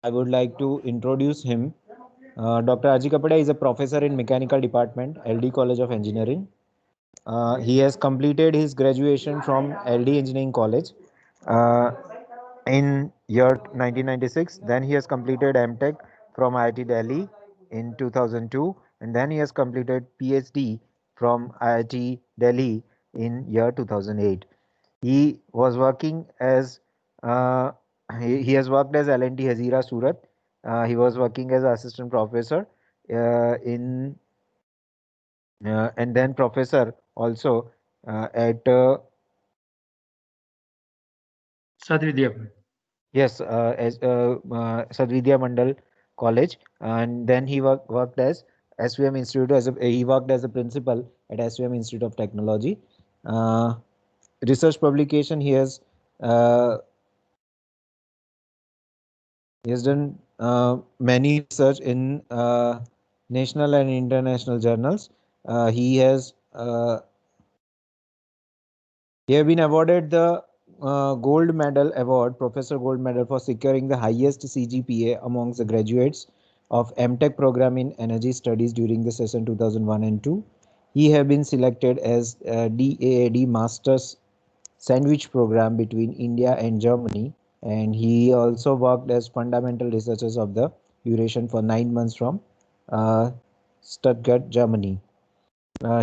I would like to introduce him. Dr. Aji Kapada is a professor in Mechanical Department, LD College of Engineering. He has completed his graduation from LD Engineering College uh, in year 1996. Then he has completed MTech from IIT Delhi in 2002, and then he has completed PhD from IIT Delhi in year 2008. He was working as uh, he has worked as L&T Hazira Surat. He was working as assistant professor in and then professor also at Sadvidya. yes as Sadvidya Mandal College, and then he worked as SVM Institute he worked as a principal at SVM Institute of Technology. Uh, Research publication uh, he has done many research in national and international journals. He has He have been awarded the Gold Medal Award, Professor Gold Medal, for securing the highest CGPA amongst the graduates of MTech program in Energy Studies during the session 2001 and 2. He have been selected as DAAD Masters Sandwich Program between India and Germany, and he also worked as fundamental researchers of the duration for 9 months from uh, Stuttgart, Germany.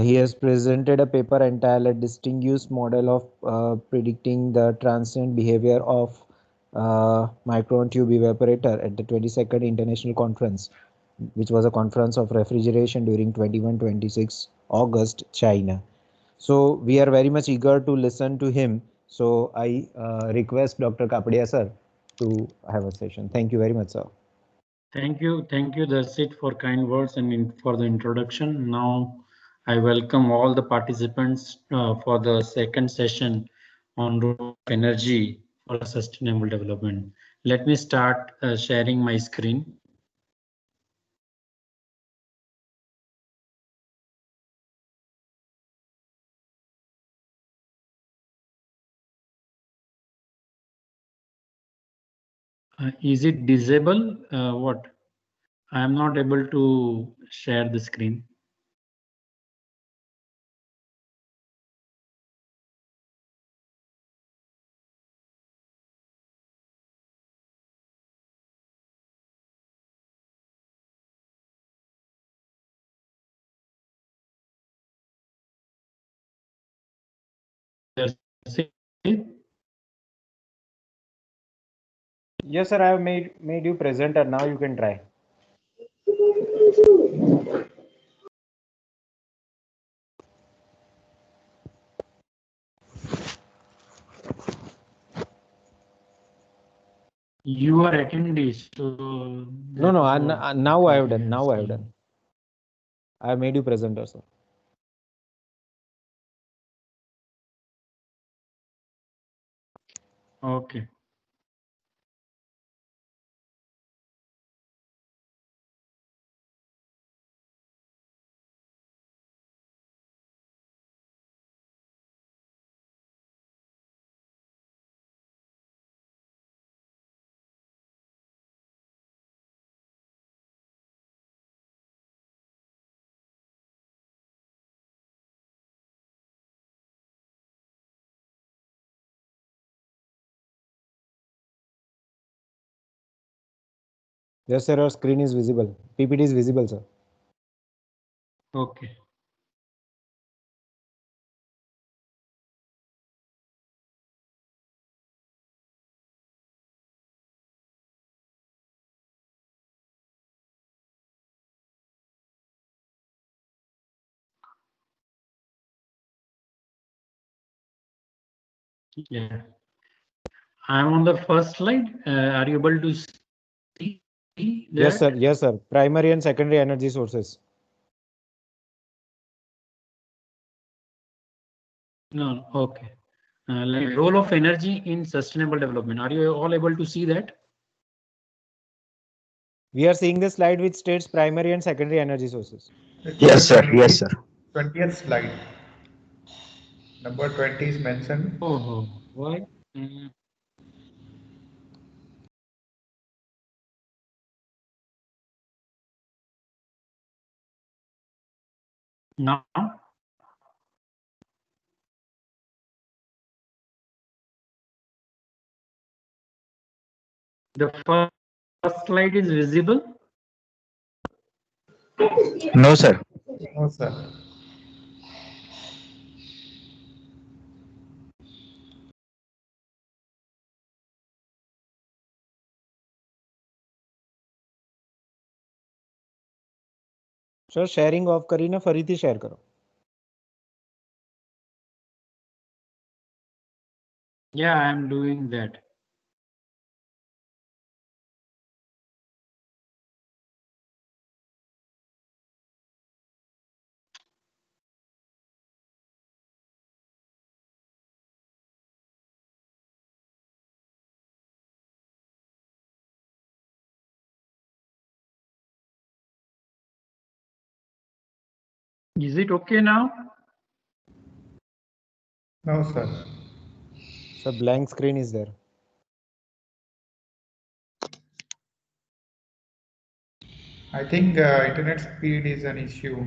He has presented a paper entitled Distinguished Model of Predicting the Transient Behavior of Micron Tube Evaporator at the 22nd International Conference, which was a conference of refrigeration during 21-26 August, China. So we are very much eager to listen to him. So I request Dr. Kapadia sir to have a session. Thank you very much, sir. Thank you, Darshit, for kind words and for the introduction. Now, I welcome all the participants for the second session on role of energy for a sustainable development. Let me start sharing my screen. Is it disabled? What? I am not able to share the screen. Darshit? Yes, sir. I have made you presenter. Now you can try. You are attendee, so No, that no. is what Now I have exactly I done. am Now I have seeing. done. I have made you presenter, sir. Okay. Yes, sir. Our screen is visible. PPT is visible, sir. Okay. Yeah. I'm on the first slide. Are you able to see that? Yes, sir. Yes, sir. Primary and secondary energy sources. No. Okay. Like role of energy in sustainable development. Are you all able to see that? We are seeing the slide which states primary and secondary energy sources. It's Yes, on sir. Yes, sir. 20th slide. Number 20 is mentioned. Oh, why? Mm, Now, the first slide is visible. No, sir. No, sir. Sir sharing of કરીને ફરીથી share કરો. Yeah, I am doing that. Is it okay now? No, sir. Sir blank screen is there. I think internet speed is an issue.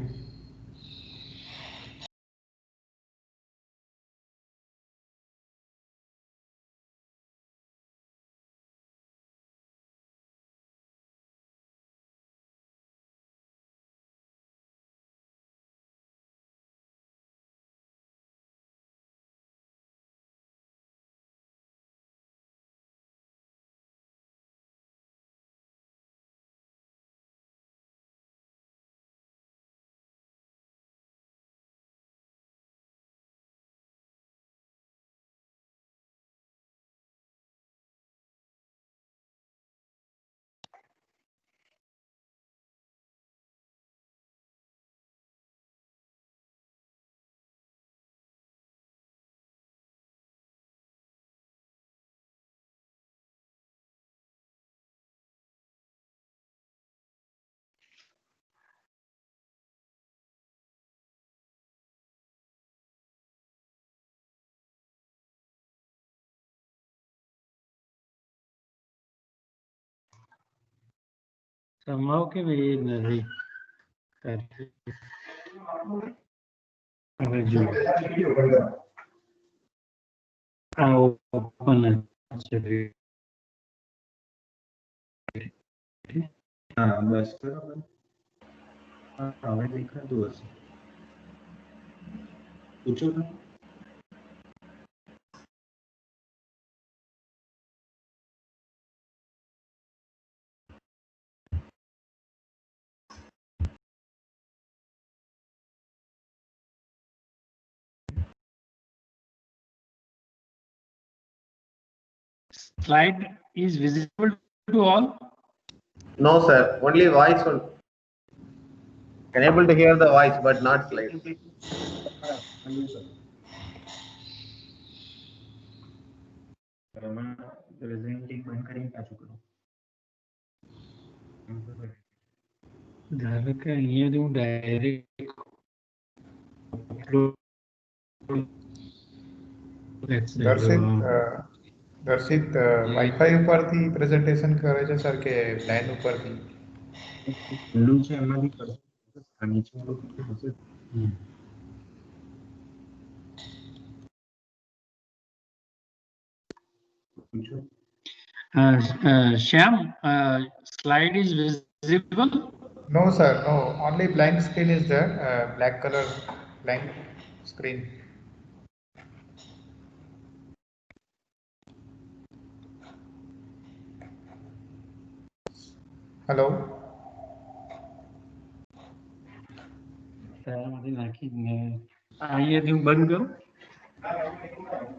Somehow के भी नहीं अरे जो open है હા બસ બરાબર. હા હવે દેખાતું હશે. પૂછો તો. Slide is visible to all. No, sir. Only voice. Can able to hear the voice, but not slide. Presenting બંધ કરીને પાછું કરો. ધારો કે અહીંયાથી હું ડાયરેક્ટ દર્શિત વાઈફાઈ ઉપરથી પ્રેઝન્ટેશન કરે છે સર કે લાઈન ઉપરથી? ખુલ્લું છે એમાંથી કરો. આ નીચે વાળું હશે. પૂછો. Shyam, slide is visible. No, sir. No. Only blank screen is there. Black color blank screen. Hello. તારામાંથી નાખીને અહીંયાથી હું બંધ કરું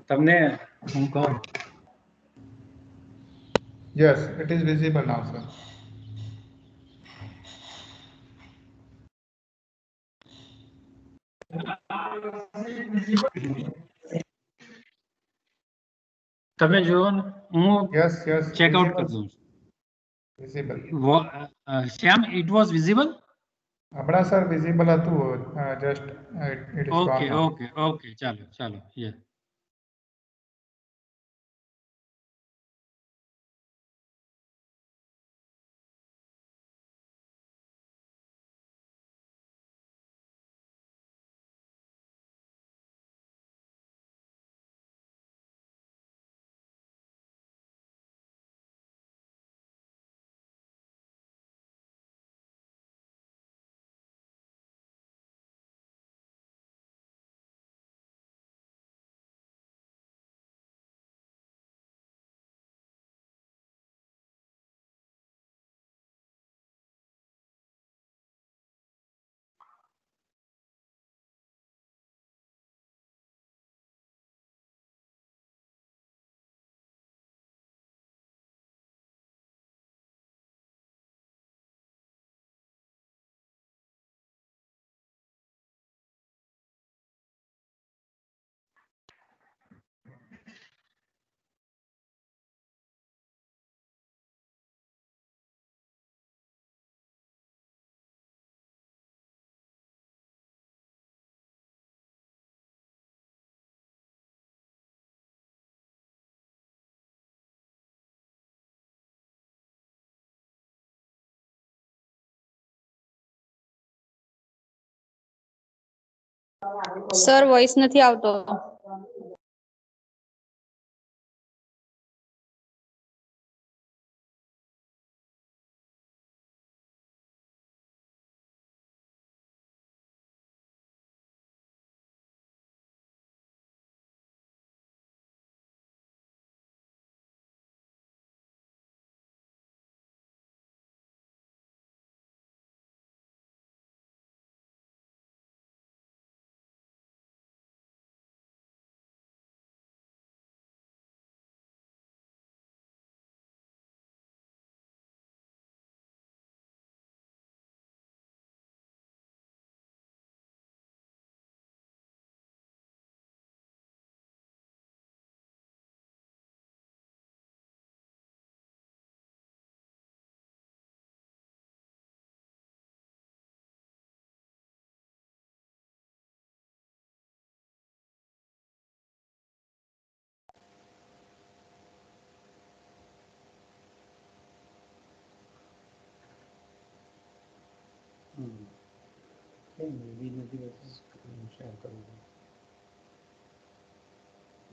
તમને હું કહું. Yes, it is visible now, sir. તમે જુઓ ને હું Yes, yes. ચેકઆઉટ visible, કરી દઉં છું. Visible. Shyam, it was visible. હમણાં સર વિઝિબલ હતું just it is Okay, gone. okay, okay. ચાલો ચાલો yeah. સર વોઇસ નથી આવતો.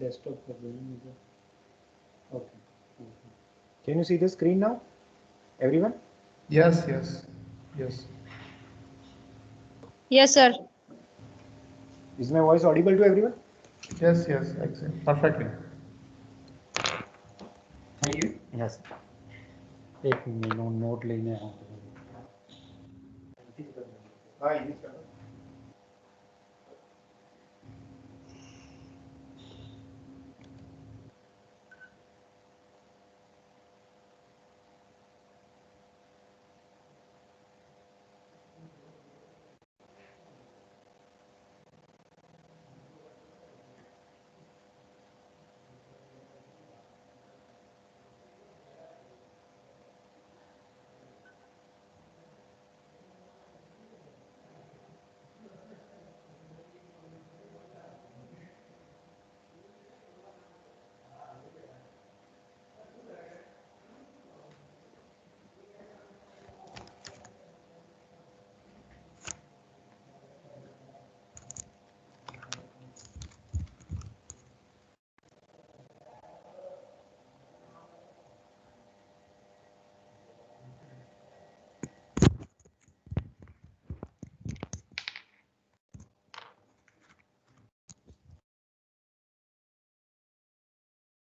Desktop. Okay. Can you see the screen now, everyone? Yes, yes, yes. Yes sir. Is my voice audible to everyone? Yes, yes, excellent. Perfectly. Thank you. Yes. एक note लेने आया. हाँ, use कर लो.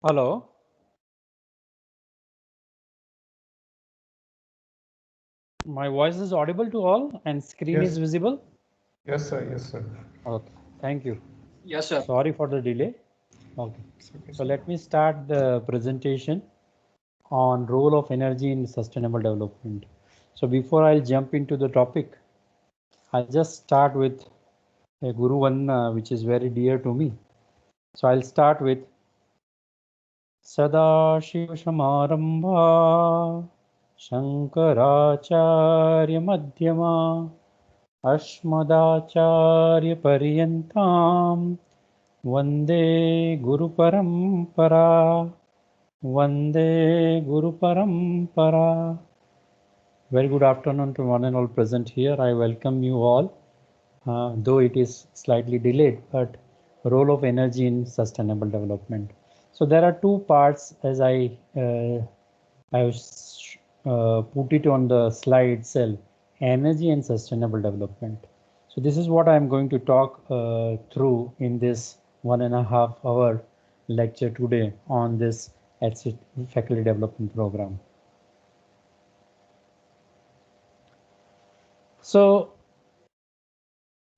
Hello. My voice is audible to all and screen Yes. is visible? Yes, sir. Yes, sir. Okay, thank you. Yes, sir. Sorry for the delay. Okay, Okay, so sir. let me start the presentation on role of energy in sustainable development. So before I'll jump into the topic, I'll just start with a Guru Vandana, which is very dear to me. So I'll start with Sadashiva Samarambha Shankaracharya Madhyama Ashmadacharya Paryantam Vande Guru Parampara. Vande Guru Parampara. Very good afternoon to one and all present here. I welcome you all, though it is slightly delayed, but role of energy in sustainable development. So there are two parts as I have put it on the slide itself, energy and sustainable development. So this is what I am going to talk through in this 1.5 hour lecture today on this faculty development program. So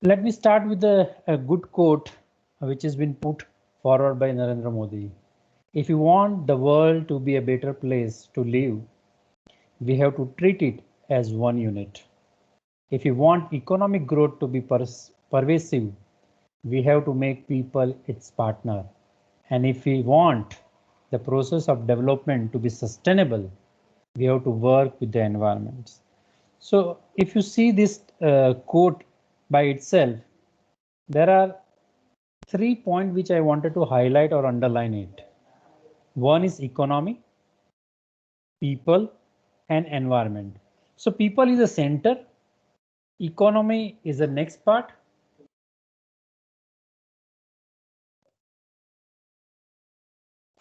let me start with a good quote which has been put forward by Narendra Modi. If you want the world to be a better place to live, we have to treat it as one unit. If you want economic growth to be pervasive, we have to make people its partner. And if we want the process of development to be sustainable, we have to work with the environment. So if you see this quote by itself, there are 3 points which I wanted to highlight or underline it. One is economy, people, and environment. So people is the center, economy is the next part,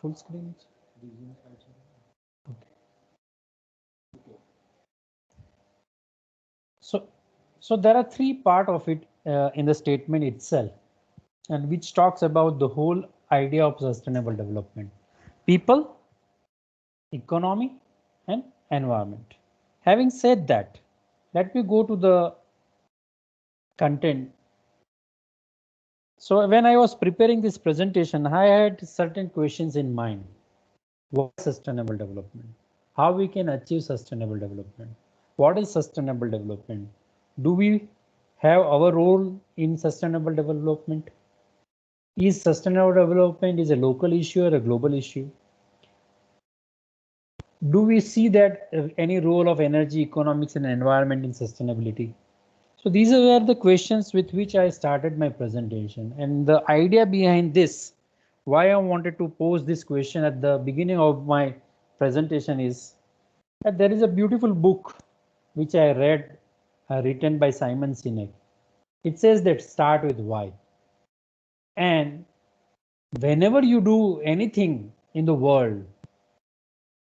Full screen. Okay. So there are three parts of it in the statement itself, and which talks about the whole idea of sustainable development: people, economy, and environment. Having said that, let me go to the content. So when I was preparing this presentation, I had certain questions in mind. What is sustainable development? How we can achieve sustainable development? What is sustainable development? Do we have our role in sustainable development? Is sustainable development is a local issue or a global issue? Do we see that any role of energy, economics, and environment in sustainability? So these were the questions with which I started my presentation. And the idea behind this, why I wanted to pose this question at the beginning of my presentation, is that there is a beautiful book which I read, written by Simon Sinek. It says that start with why. And whenever you do anything in the world,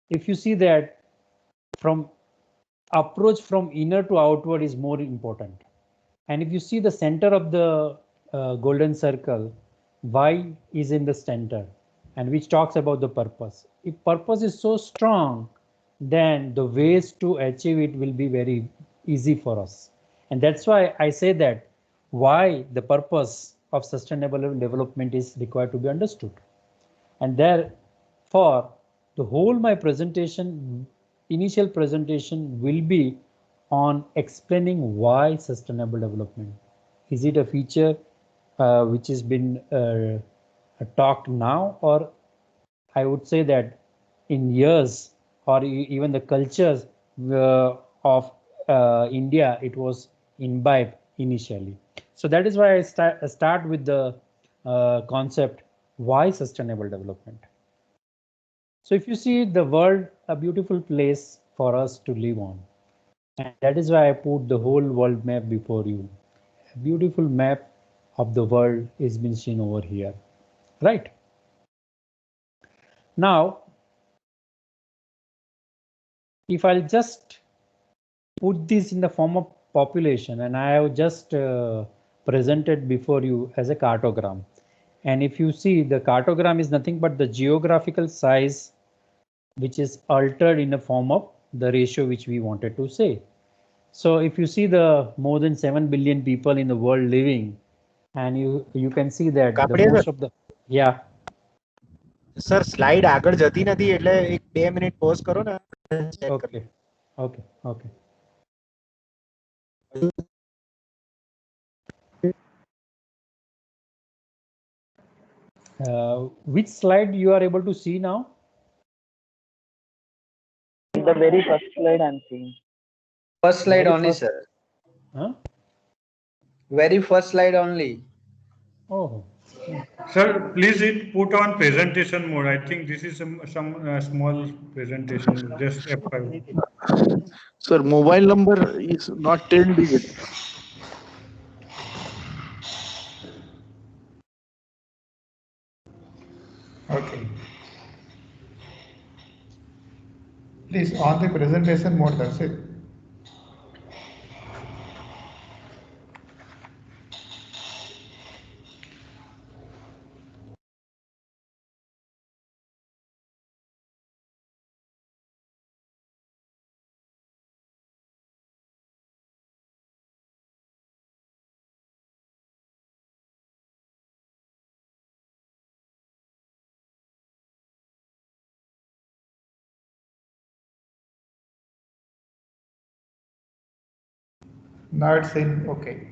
if you see that from approach from inner to outward is more important. And if you see the center of the golden circle, why is in the center, and which talks about the purpose. If purpose is so strong, then the ways to achieve it will be very easy for us. And that's why I say that why the purpose of sustainable development is required to be understood. And therefore, the whole my presentation, initial presentation, will be on explaining why sustainable development. Is it a feature which has been talked now, or I would say that in years or even the cultures of India, it was imbibed initially. So that is why I start with the concept, why sustainable development. So if you see the world, a beautiful place for us to live on. And that is why I put the whole world map before you. A beautiful map of the world is being seen over here, right? Now, if I'll just put this in the form of population, and I have just presented before you as a cartogram. And if you see, the cartogram is nothing but the geographical size which is altered in the form of the ratio which we wanted to say. So if you see the more than 7 billion people in the world living, and you can see that the most of the, yeah. Sir slide આગળ જતી નથી એટલે એક 2 minute pose કરો ને. Okay. Okay. Okay. Which slide you are able to see now? The very first slide I'm seeing. First slide Very only, first. sir. Huh? Very first slide only. Oh. Sir, please put on presentation mode. I think this is some small presentation, just F5. Sir, mobile number is not 10 digit. Okay. Please on the presentation mode, that's it. Now it's in, okay.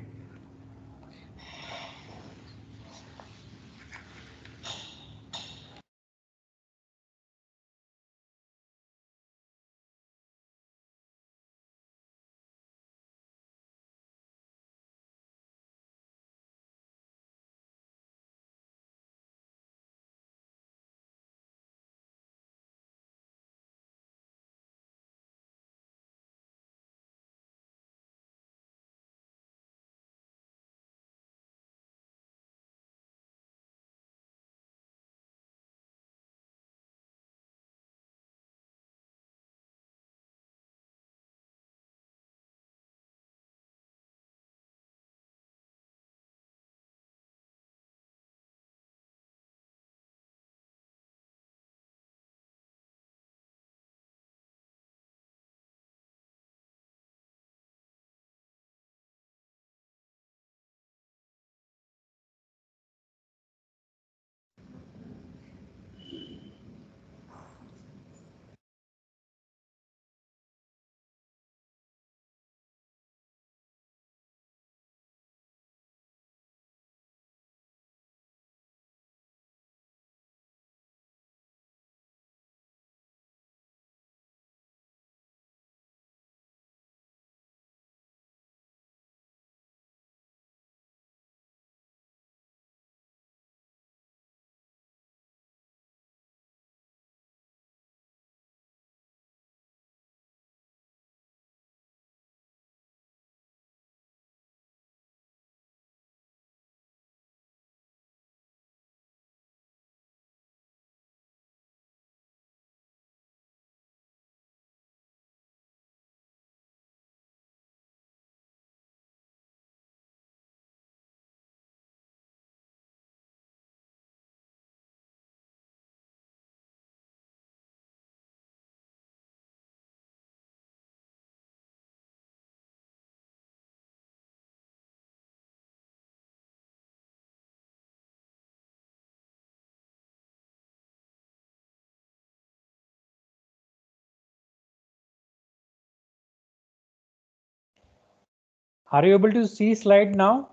Are you able to see slide now?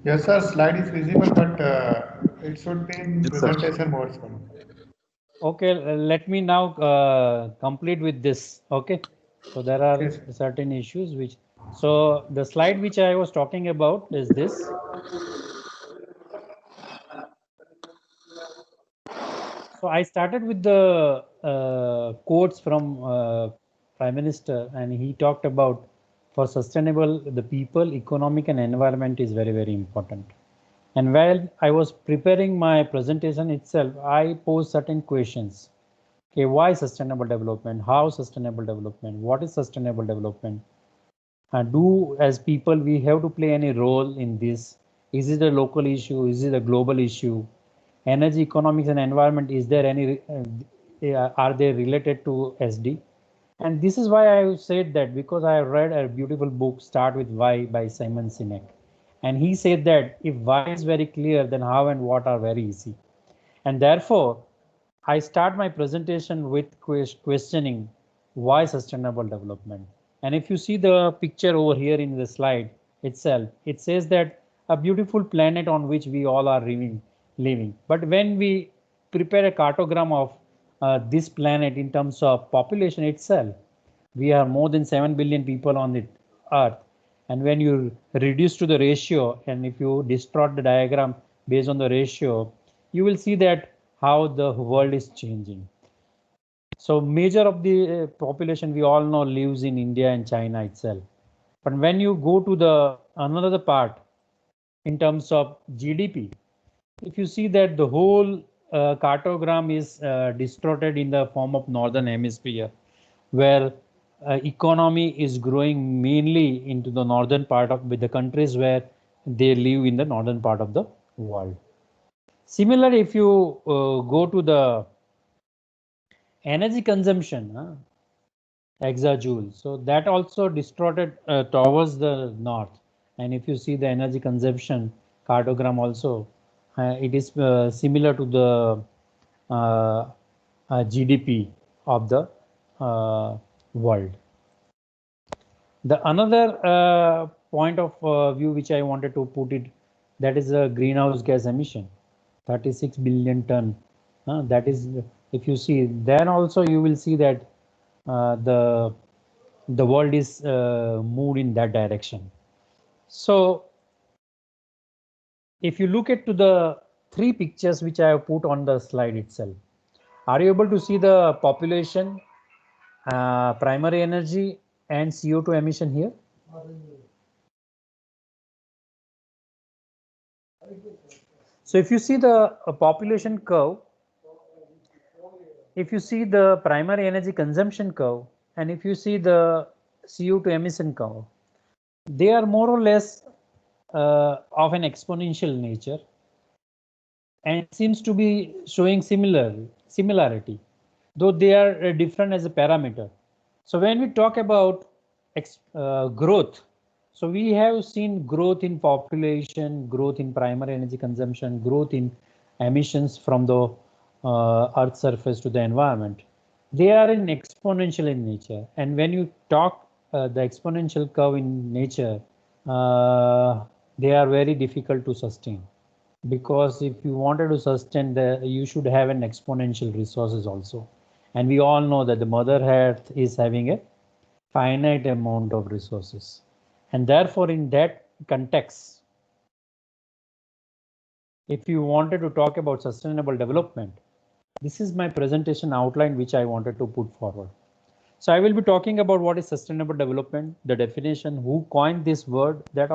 Yes, sir. Slide is visible, but it should be in Yes, sir. presentation mode, sir. Okay, let me now complete with this. Okay, so there are Yes. certain issues which. So the slide which I was talking about is this. So I started with the quotes from Prime Minister, and he talked about for sustainable, the people, economic and environment is very, very important. And while I was preparing my presentation itself, I posed certain questions. Okay, why sustainable development? How sustainable development? What is sustainable development? Do as people we have to play any role in this? Is it a local issue? Is it a global issue? Energy, economics and environment, is there any, are they related to SD? And this is why I said that, because I read a beautiful book, Start with Why by Simon Sinek. And he said that if why is very clear, then how and what are very easy. And therefore, I start my presentation with questioning why sustainable development. And if you see the picture over here in the slide itself, it says that a beautiful planet on which we all are living. But when we prepare a cartogram of this planet in terms of population itself, we are more than 7 billion people on the earth. And when you reduce to the ratio, and if you distort the diagram based on the ratio, you will see that how the world is changing. So major of the population we all know lives in India and China itself. But when you go to the another part in terms of GDP, if you see that the whole cartogram is distorted in the form of northern hemisphere, where economy is growing mainly into the northern part of with the countries where they live in the northern part of the world. Similarly, if you go to the energy consumption, exajoule, so that also distorted towards the north. And if you see the energy consumption cartogram also, it is similar to the GDP of the world. The another point of view which I wanted to put it, that is a greenhouse gas emission, 36 billion ton. That is, if you see, then also you will see that the world is moved in that direction. So if you look at to the three pictures which I have put on the slide itself, are you able to see the population, primary energy and CO2 emission here? So if you see the population curve, if you see the primary energy consumption curve, and if you see the CO2 emission curve, they are more or less of an exponential nature, and seems to be showing similarity, though they are different as a parameter. So when we talk about growth, so we have seen growth in population, growth in primary energy consumption, growth in emissions from the Earth's surface to the environment. They are in exponential in nature. And when you talk the exponential curve in nature, they are very difficult to sustain. Because if you wanted to sustain you should have an exponential resources also. And we all know that the Mother Earth is having a finite amount of resources. And therefore, in that context, if you wanted to talk about sustainable development, this is my presentation outline which I wanted to put forward. So I will be talking about what is sustainable development, the definition, who coined this word, that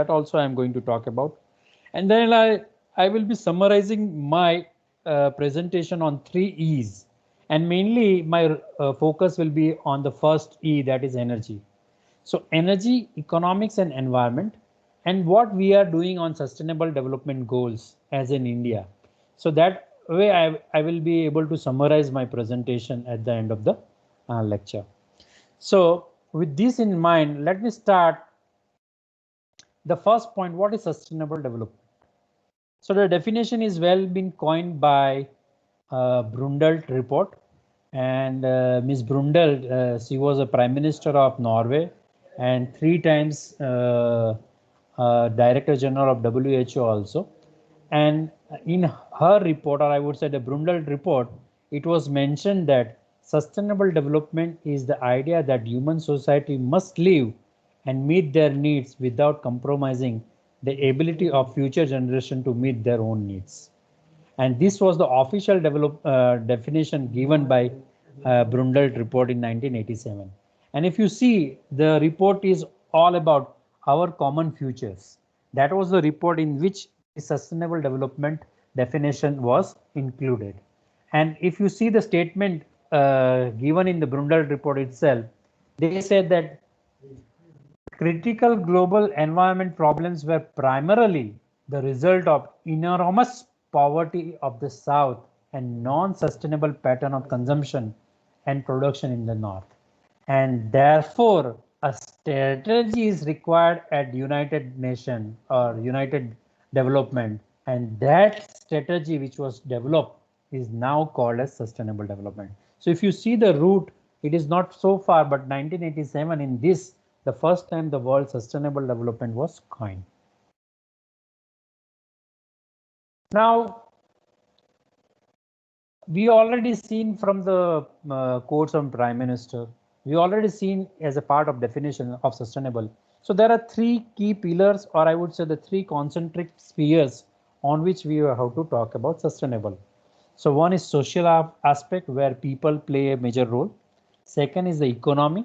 also I am going to talk about. And then I will be summarizing my presentation on 3 E's. And mainly my focus will be on the first E, that is energy. So energy, economics and environment, and what we are doing on sustainable development goals as in India. So that way I will be able to summarize my presentation at the end of the lecture. So with this in mind, let me start. The first point, what is sustainable development? So the definition is well been coined by Brundtland report, and Ms. Brundtland, she was a Prime Minister of Norway, and 3 times Director General of WHO also. And in her report, or I would say the Brundtland report, it was mentioned that sustainable development is the idea that human society must live and meet their needs without compromising the ability of future generation to meet their own needs. And this was the official definition given by Brundtland report in 1987. And if you see, the report is all about our common futures. That was the report in which the sustainable development definition was included. And if you see the statement given in the Brundtland report itself, they said that critical global environment problems were primarily the result of enormous poverty of the South and non-sustainable pattern of consumption and production in the North. And therefore, a strategy is required at United Nations or United Development. And that strategy which was developed is now called as sustainable development. So if you see the route, it is not so far, but 1987 in this, the first time the word sustainable development was coined. Now, we already seen from the quotes from Prime Minister, we already seen as a part of definition of sustainable. So there are 3 key pillars, or I would say the 3 concentric spheres on which we have to talk about sustainable. So one is social aspect where people play a major role. Second is the economy.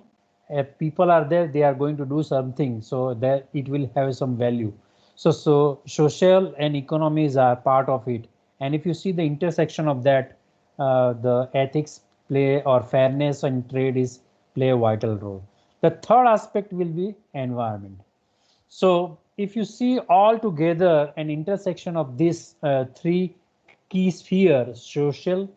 If people are there, they are going to do something, so that it will have some value. So social and economies are part of it. And if you see the intersection of that, the ethics play, or fairness and trade is play a vital role. The third aspect will be environment. So if you see all together an intersection of these 3 key spheres, social,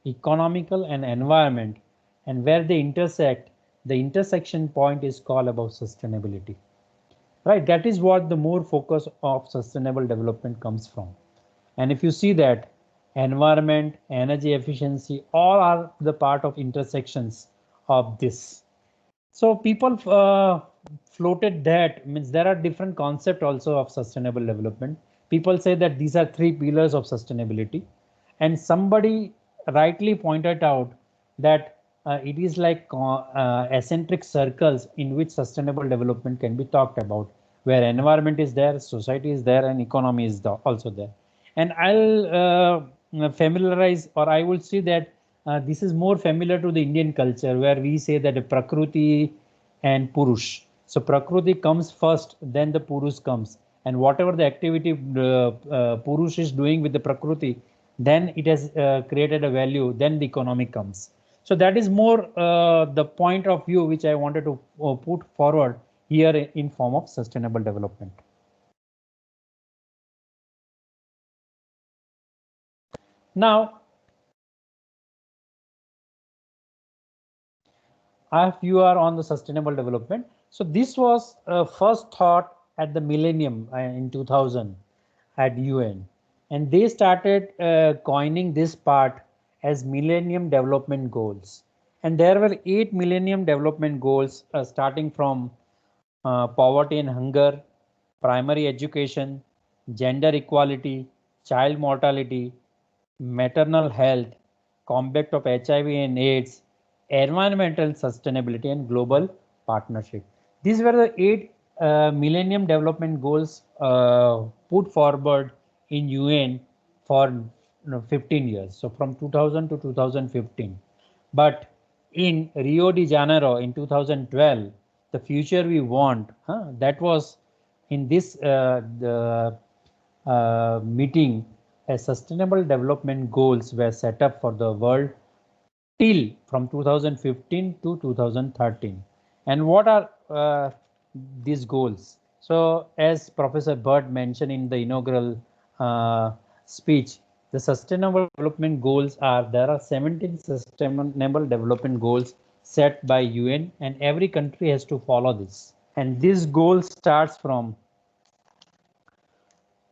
economical and environment, and where they intersect, the intersection point is called about sustainability. Right, that is what the more focus of sustainable development comes from. And if you see that environment, energy efficiency, all are the part of intersections of this. So people floated that, means there are different concepts also of sustainable development. People say that these are 3 pillars of sustainability, and somebody rightly pointed out that it is like eccentric circles in which sustainable development can be talked about, where environment is there, society is there, and economy is also there. And I'll familiarize, or I will see that this is more familiar to the Indian culture, where we say that the Prakriti and Purush. So Prakriti comes first, then the Purush comes. And whatever the activity Purush is doing with the Prakriti, then it has created a value, then the economy comes. So that is more the point of view which I wanted to put forward here in form of sustainable development. Now, if you are on the sustainable development, so this was first thought at the millennium in 2000 at UN, and they started coining this part as Millennium Development Goals. And there were 8 Millennium Development Goals starting from poverty and hunger, primary education, gender equality, child mortality, maternal health, combat of HIV and AIDS, environmental sustainability, and global partnership. These were the 8 Millennium Development Goals put forward in UN for 15 years. So from 2000 to 2015. But in Rio de Janeiro in 2012, the future we want, that was in this meeting, a sustainable development goals were set up for the world till from 2015 to 2013. And what are these goals? So as Professor Bird mentioned in the inaugural speech, the sustainable development goals are, there are 17 sustainable development goals set by UN, and every country has to follow this. And this goal starts from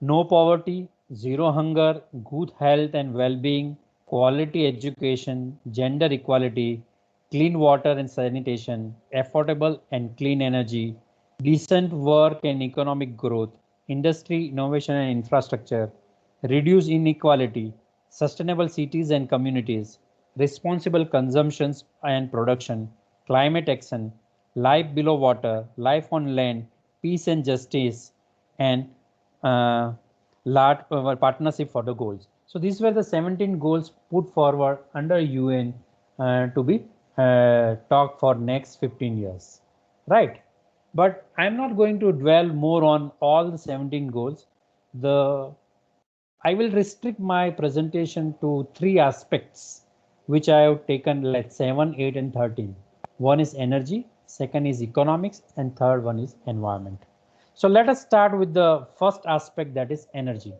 no poverty, zero hunger, good health and well-being, quality education, gender equality, clean water and sanitation, affordable and clean energy, decent work and economic growth, industry, innovation and infrastructure, reduce inequality, sustainable cities and communities, responsible consumptions and production, climate action, life below water, life on land, peace and justice, and large partnership for the goals. So these were the 17 goals put forward under UN to be talked for next 15 years, right? But I'm not going to dwell more on all the 17 goals. I will restrict my presentation to 3 aspects, which I have taken like 7, 8, and 13. One is energy, second is economics, and third one is environment. So let us start with the first aspect, that is energy.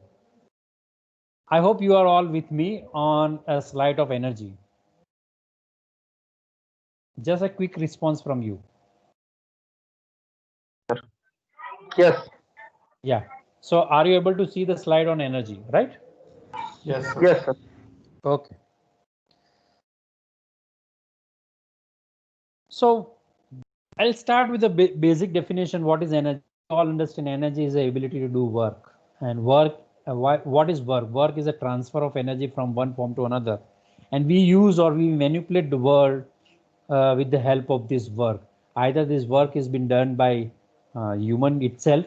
I hope you are all with me on a slide of energy. Just a quick response from you. Yes. Yeah. So are you able to see the slide on energy, right? Yes, sir. Yes, sir. Okay. So I'll start with the basic definition. What is energy? All understand energy is the ability to do work. And work, what is work? Work is a transfer of energy from one form to another. And we use or we manipulate the world with the help of this work. Either this work is been done by human itself,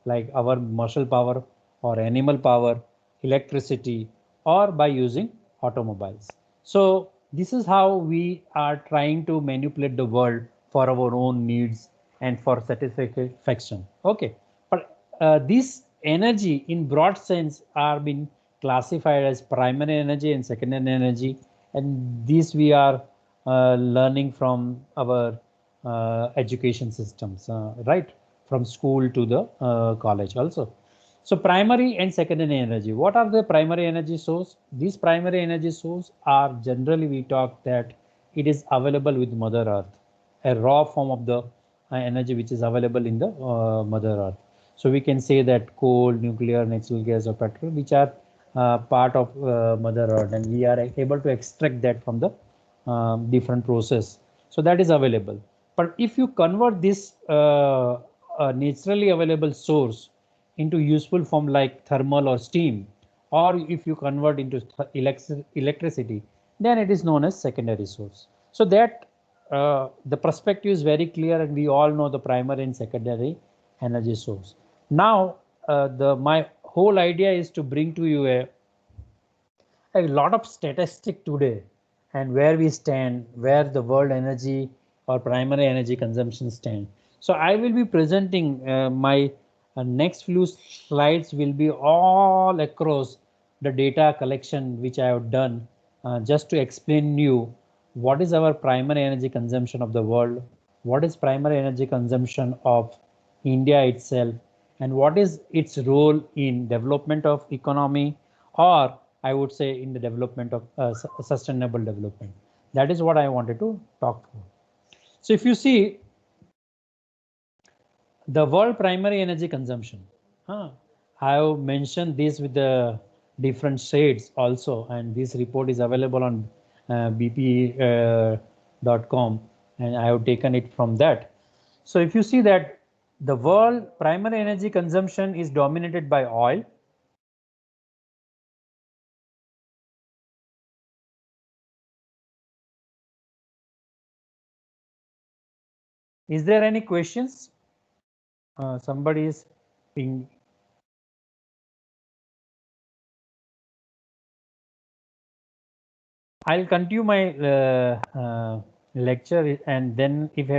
like our muscle power or animal power, electricity, or by using automobiles. So this is how we are trying to manipulate the world for our own needs and for satisfaction. Okay, but this energy in broad sense are being classified as primary energy and secondary energy, and these we are learning from our education systems, right, from school to the college also. So primary and secondary energy. What are the primary energy source? These primary energy source are generally we talk that it is available with Mother Earth, a raw form of the energy which is available in the Mother Earth. So we can say that coal, nuclear, natural gas, or petrol, which are part of Mother Earth, and we are able to extract that from the different process. So that is available. But if you convert this naturally available source into useful form like thermal or steam, or if you convert into electricity, then it is known as secondary source. So that the perspective is very clear, and we all know the primary and secondary energy source. Now, my whole idea is to bring to you a lot of statistic today and where we stand, where the world energy or primary energy consumption stand. So I will be presenting my next few slides will be all across the data collection which I have done just to explain you what is our primary energy consumption of the world, what is primary energy consumption of India itself, and what is its role in development of economy, or I would say in the development of sustainable development. That is what I wanted to talk about. So if you see the world primary energy consumption, I have mentioned this with the different shades also, and this report is available on bp.com, and I have taken it from that. So if you see that the world primary energy consumption is dominated by oil. Is there any questions? Somebody is being. I'll continue my lecture, and then if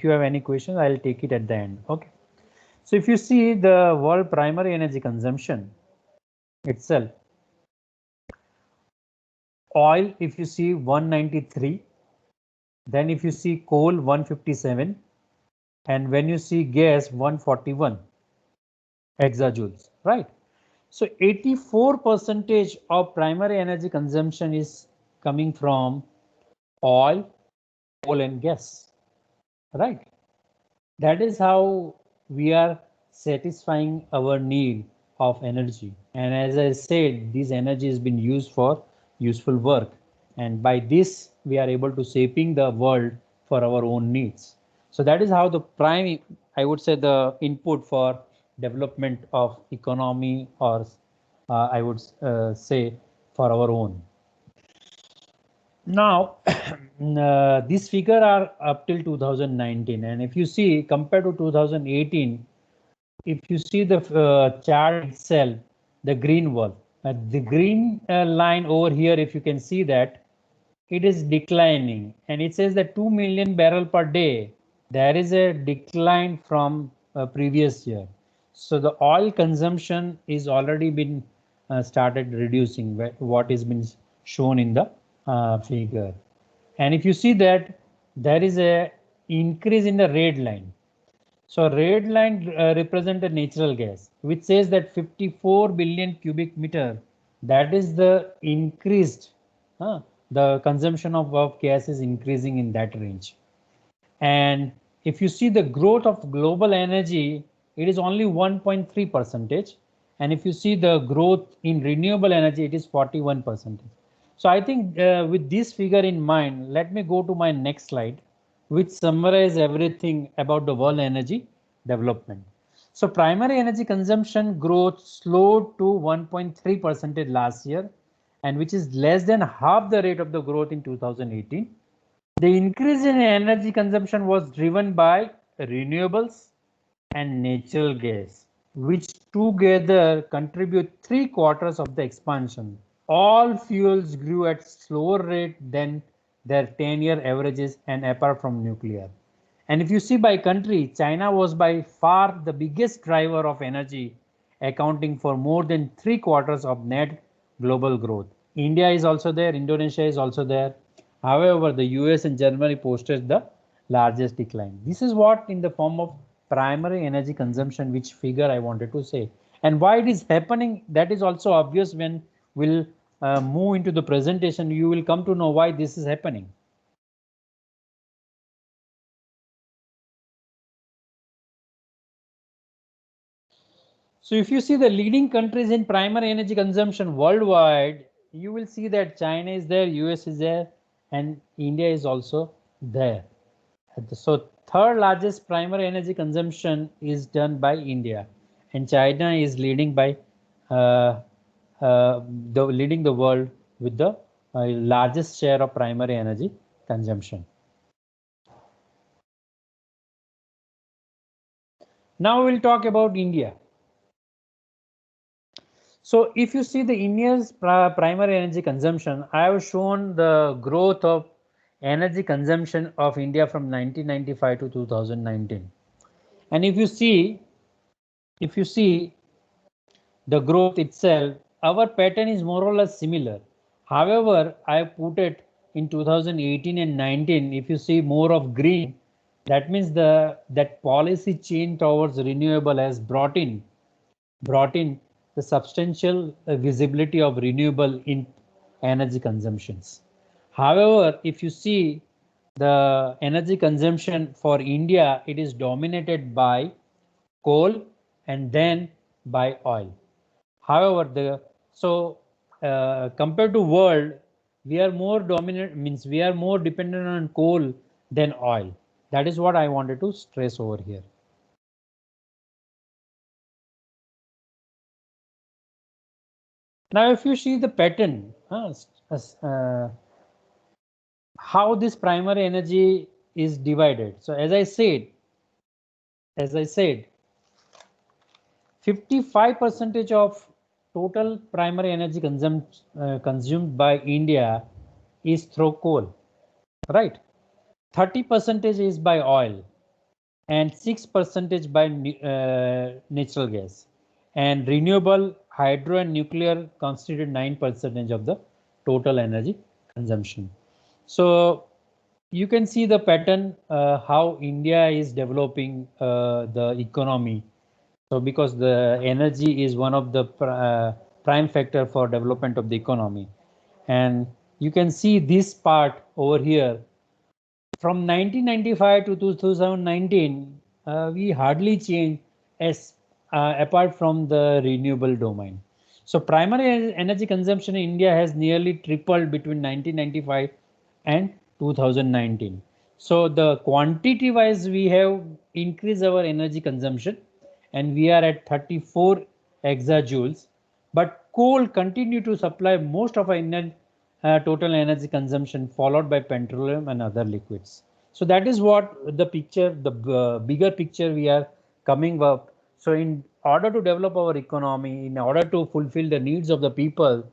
you have any questions, I'll take it at the end. Okay. So if you see the world primary energy consumption itself, oil, if you see 193, then if you see coal 157, and when you see gas 141 exajoules, right? So 84% of primary energy consumption is coming from oil, coal, and gas, right? That is how we are satisfying our need of energy. And as I said, this energy has been used for useful work. And by this, we are able to shaping the world for our own needs. So that is how the prime, I would say, the input for development of economy, or I would say for our own. Now, these figures are up till 2019, and if you see compared to 2018, if you see the chart itself, the green one, the green line over here, if you can see that it is declining, and it says that 2 million barrel per day. There is a decline from previous year. So the oil consumption is already been started reducing, what is been shown in the figure. And if you see that there is a increase in the red line. So red line represent a natural gas, which says that 54 billion cubic meter, that is the increased, the consumption of gas is increasing in that range. And if you see the growth of global energy, it is only 1.3%. And if you see the growth in renewable energy, it is 41%. So I think with this figure in mind, let me go to my next slide, which summarize everything about the world energy development. So primary energy consumption growth slowed to 1.3% last year, and which is less than half the rate of the growth in 2018. The increase in energy consumption was driven by renewables and natural gas, which together contribute 3/4 of the expansion. All fuels grew at slower rate than their 10-year averages, and apart from nuclear. And if you see by country, China was by far the biggest driver of energy, accounting for more than 3/4 of net global growth. India is also there, Indonesia is also there. However, the US and Germany posted the largest decline. This is what in the form of primary energy consumption, which figure I wanted to say. And why it is happening, that is also obvious when we'll move into the presentation. You will come to know why this is happening. So if you see the leading countries in primary energy consumption worldwide, you will see that China is there, US is there, and India is also there. So third largest primary energy consumption is done by India, and China is leading by leading the world with the largest share of primary energy consumption. Now we'll talk about India. So if you see the India's primary energy consumption, I have shown the growth of energy consumption of India from 1995 to 2019. And if you see the growth itself, our pattern is more or less similar. However, I put it in 2018 and 19. If you see more of green, that means that policy change towards renewable has brought in the substantial visibility of renewable in energy consumptions. However, if you see the energy consumption for India, it is dominated by coal and then by oil. However, compared to world, we are more dominant, means we are more dependent on coal than oil. That is what I wanted to stress over here. Now, if you see the pattern, how this primary energy is divided. So as I said, 55% of total primary energy consumed by India is through coal, right? 30% is by oil, and 6% by natural gas, and renewable, hydro and nuclear constitute 9% of the total energy consumption. So you can see the pattern how India is developing the economy. So because the energy is one of the prime factor for development of the economy, and you can see this part over here. From 1995 to 2019, we hardly changed as apart from the renewable domain. So primary energy consumption in India has nearly tripled between 1995 and 2019. So the quantity wise we have increased our energy consumption and we are at 34 exajoules, but coal continue to supply most of our total energy consumption, followed by petroleum and other liquids. So that is what the picture, the bigger picture we are coming up. So in order to develop our economy, in order to fulfill the needs of the people,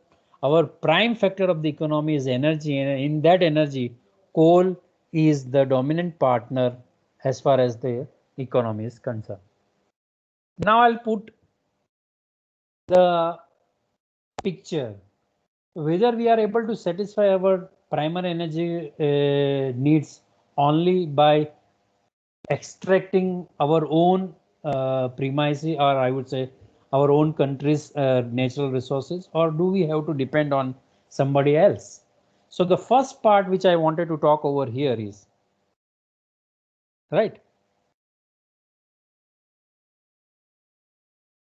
our prime factor of the economy is energy, and in that energy, coal is the dominant partner as far as the economy is concerned. Now I'll put the picture whether we are able to satisfy our primary energy needs only by extracting our own premises, or I would say our own country's natural resources, or do we have to depend on somebody else? So the first part which I wanted to talk over here is, right,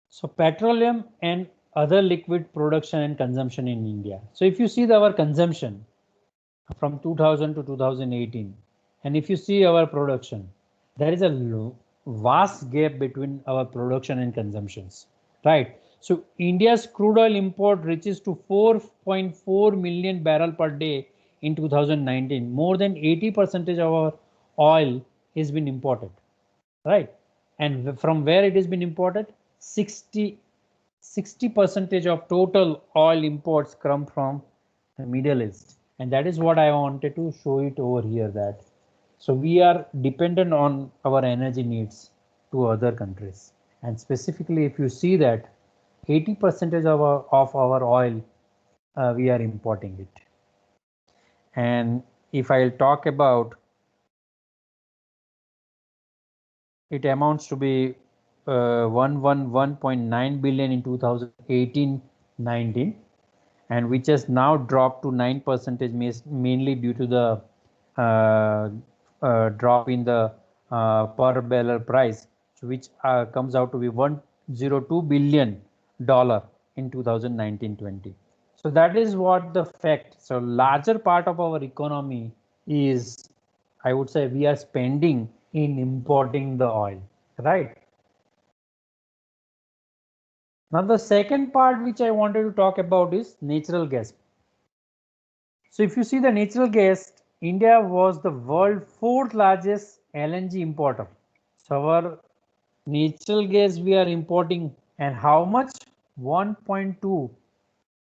so petroleum and other liquid production and consumption in India. So if you see our consumption from 2000 to 2018, and if you see our production, there is a vast gap between our production and consumptions, right? So India's crude oil import reaches to 4.4 million barrel per day in 2019. More than 80% of our oil has been imported, right? And from where it has been imported, 60% of total oil imports come from the Middle East. And that is what I wanted to show it over here, that so we are dependent on our energy needs to other countries. And specifically, if you see that 80% of our oil, we are importing it. And if I'll talk about, it amounts to be 111.9 billion in 2018-19, and which has now dropped to 9%, mainly due to the drop in the per barrel price, which comes out to be $102 billion in 2019-20. So that is what the fact. So larger part of our economy is, I would say, we are spending in importing the oil, right? Now the second part which I wanted to talk about is natural gas. So if you see the natural gas, India was the world's fourth largest LNG importer. So our natural gas we are importing, and how much? 1.2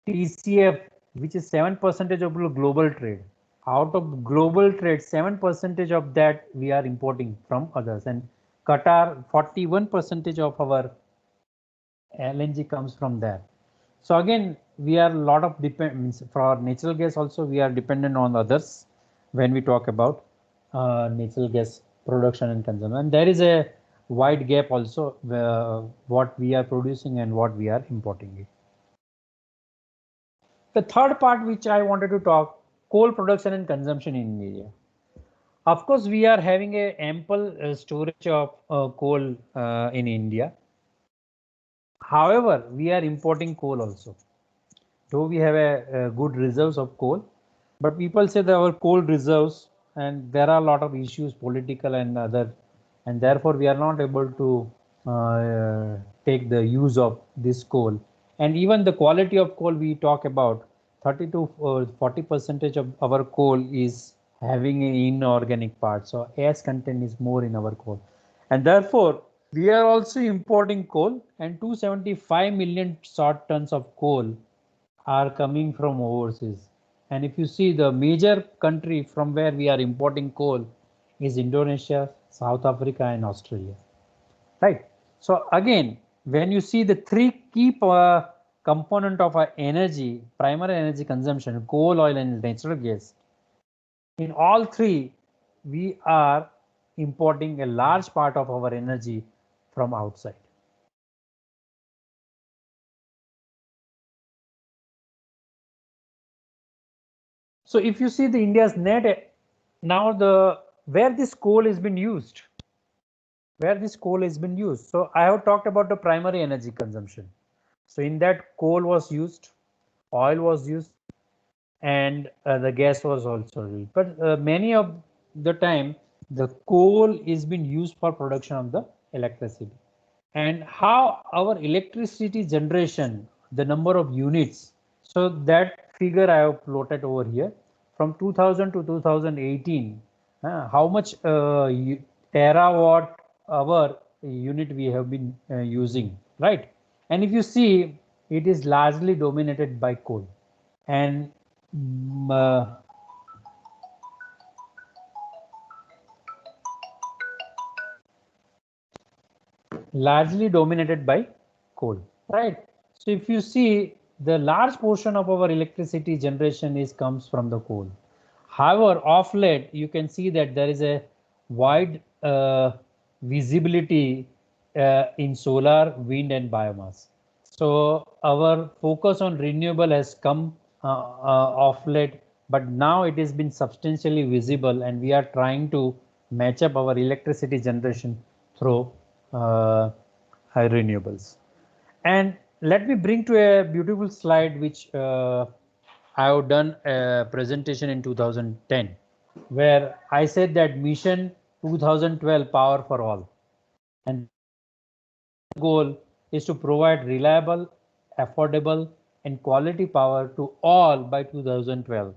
TCF, which is 7% of global trade. Out of global trade, 7% of that we are importing from others, and Qatar 41% of our LNG comes from there. So again, we are a lot of dependence for our natural gas. Also, we are dependent on others when we talk about natural gas production and consumption. And there is a wide gap also what we are producing and what we are importing it. The third part which I wanted to talk, coal production and consumption in India. Of course, we are having a ample storage of coal in India. However, we are importing coal also. Though we have a good reserves of coal, but people say that our coal reserves, and there are a lot of issues, political and other, and therefore we are not able to take the use of this coal. And even the quality of coal we talk about, 30 to 40% of our coal is having an inorganic part. So ash content is more in our coal, and therefore we are also importing coal, and 275 million short tons of coal are coming from overseas. And if you see, the major country from where we are importing coal is Indonesia, South Africa, and Australia, right? So again, when you see the three key component of our energy, primary energy consumption, coal, oil, and natural gas, in all three, we are importing a large part of our energy from outside. So if you see the India's net, now where this coal has been used, So I have talked about the primary energy consumption. So in that, coal was used, oil was used, and the gas was also released. But many of the time, the coal is being used for production of the electricity. And how our electricity generation, the number of units, so that figure I have plotted over here from 2000 to 2018, how much terawatt hour unit we have been using, right? And if you see, it is largely dominated by coal. And largely dominated by coal, right? So if you see, the large portion of our electricity generation comes from the coal. However, of late, you can see that there is a wide visibility in solar, wind, and biomass. So our focus on renewable has come of late, but now it has been substantially visible, and we are trying to match up our electricity generation through renewables. And let me bring to a beautiful slide which I have done a presentation in 2010, where I said that mission 2012 power for all, and the goal is to provide reliable, affordable, and quality power to all by 2012.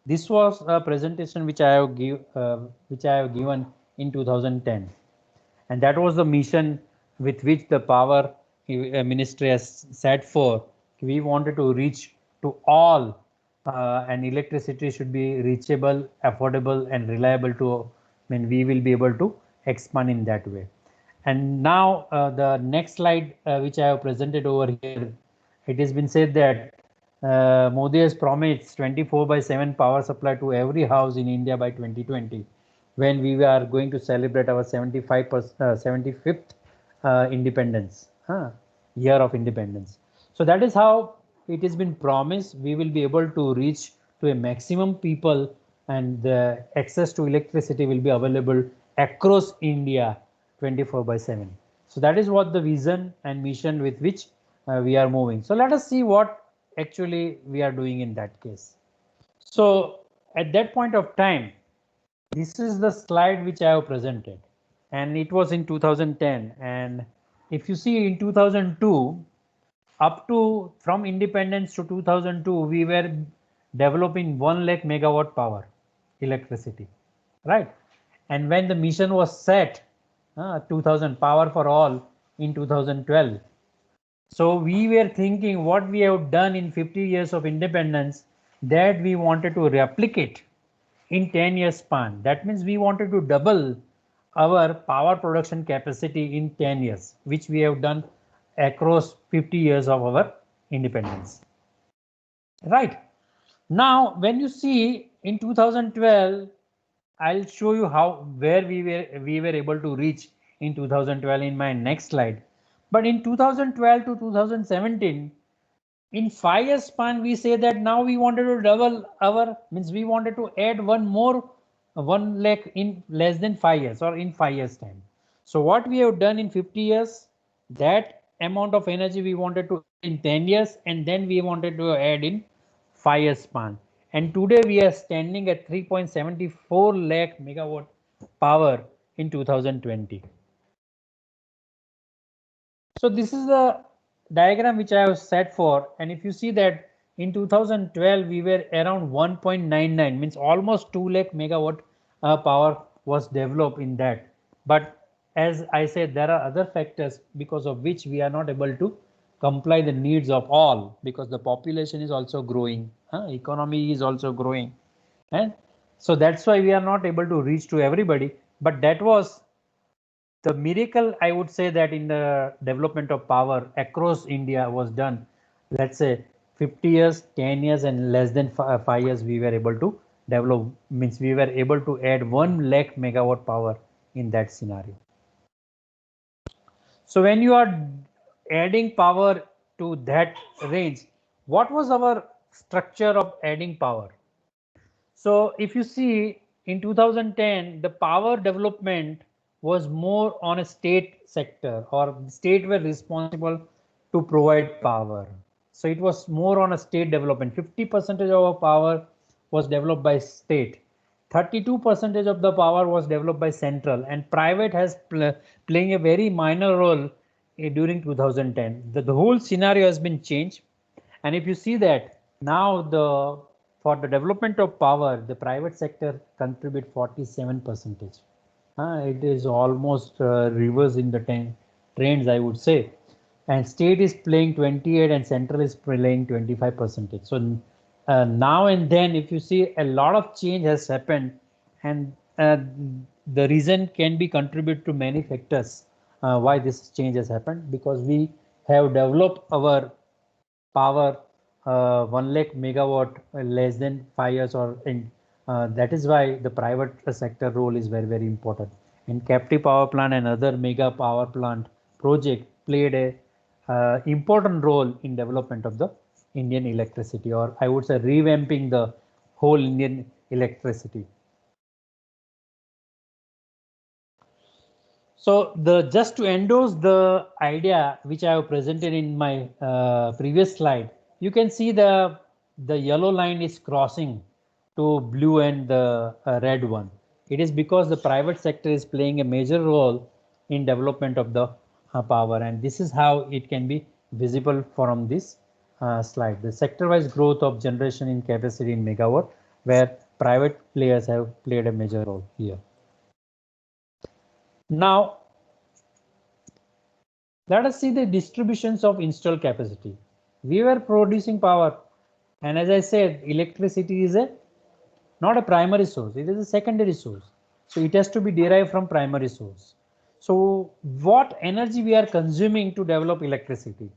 This was a presentation which I have given in 2010. And that was the mission with which the power ministry has set for. We wanted to reach to all, and electricity should be reachable, affordable, and reliable to, we will be able to expand in that way. And now the next slide which I have presented over here, it has been said that Modi has promised 24/7 power supply to every house in India by 2020, when we are going to celebrate our 75th independence, year of independence. So that is how it has been promised. We will be able to reach to a maximum people, and the access to electricity will be available across India 24/7. So that is what the vision and mission with which we are moving. So let us see what actually we are doing in that case. So at that point of time, this is the slide which I have presented, and it was in 2010. And if you see, in 2002, up to from independence to 2002, we were developing 1 lakh megawatt power electricity, right? And when the mission was set, 2000 power for all in 2012. So we were thinking what we have done in 50 years of independence, that we wanted to replicate in 10 years span. That means we wanted to double our power production capacity in 10 years, which we have done across 50 years of our independence. Right. Now, when you see in 2012, I'll show you where we were able to reach in 2012 in my next slide. But in 2012 to 2017, in 5 years span, we say that now we wanted to double our, we wanted to add 1 lakh in less than 5 years, or in 5 years time. So what we have done in 50 years, that amount of energy we wanted to in 10 years, and then we wanted to add in 5 years span. And today we are standing at 3.74 lakh megawatt power in 2020. So this is the diagram which I have set for, and if you see that in 2012 we were around 1.99, means almost 2 lakh megawatt power was developed in that. But as I said, there are other factors because of which we are not able to comply the needs of all, because the population is also growing, economy is also growing, and so that's why we are not able to reach to everybody. But that was the miracle, I would say, that in the development of power across India was done. Let's say 50 years, 10 years, and less than 5 years we were able to develop, means we were able to add 1 lakh megawatt power in that scenario. So when you are adding power to that range, what was our structure of adding power? So if you see, in 2010, the power development was more on a state sector, or state were responsible to provide power. So it was more on a state development. 50% of our power was developed by state. 32% of the power was developed by central, and private has playing a very minor role during 2010. The whole scenario has been changed. And if you see that now for the development of power, the private sector contribute 47%. It is almost reverse in the trends, I would say. And state is playing 28 and central is playing 25%. So now and then, if you see, a lot of change has happened, and the reason can be contributed to many factors why this change has happened, because we have developed our power 1 lakh megawatt less than 5 years, or in that is why the private sector role is very, very important. And captive power plant and other mega power plant project played a important role in development of the Indian electricity, or I would say revamping the whole Indian electricity. So just to endorse the idea which I have presented in my previous slide, you can see the yellow line is crossing to blue and the red one. It is because the private sector is playing a major role in development of the power, and this is how it can be visible from this slide. The sector-wise growth of generation in capacity in megawatt, where private players have played a major role here. Now, let us see the distributions of installed capacity. We were producing power, and as I said, electricity is not a primary source, it is a secondary source. So it has to be derived from primary source. So what energy we are consuming to develop electricity?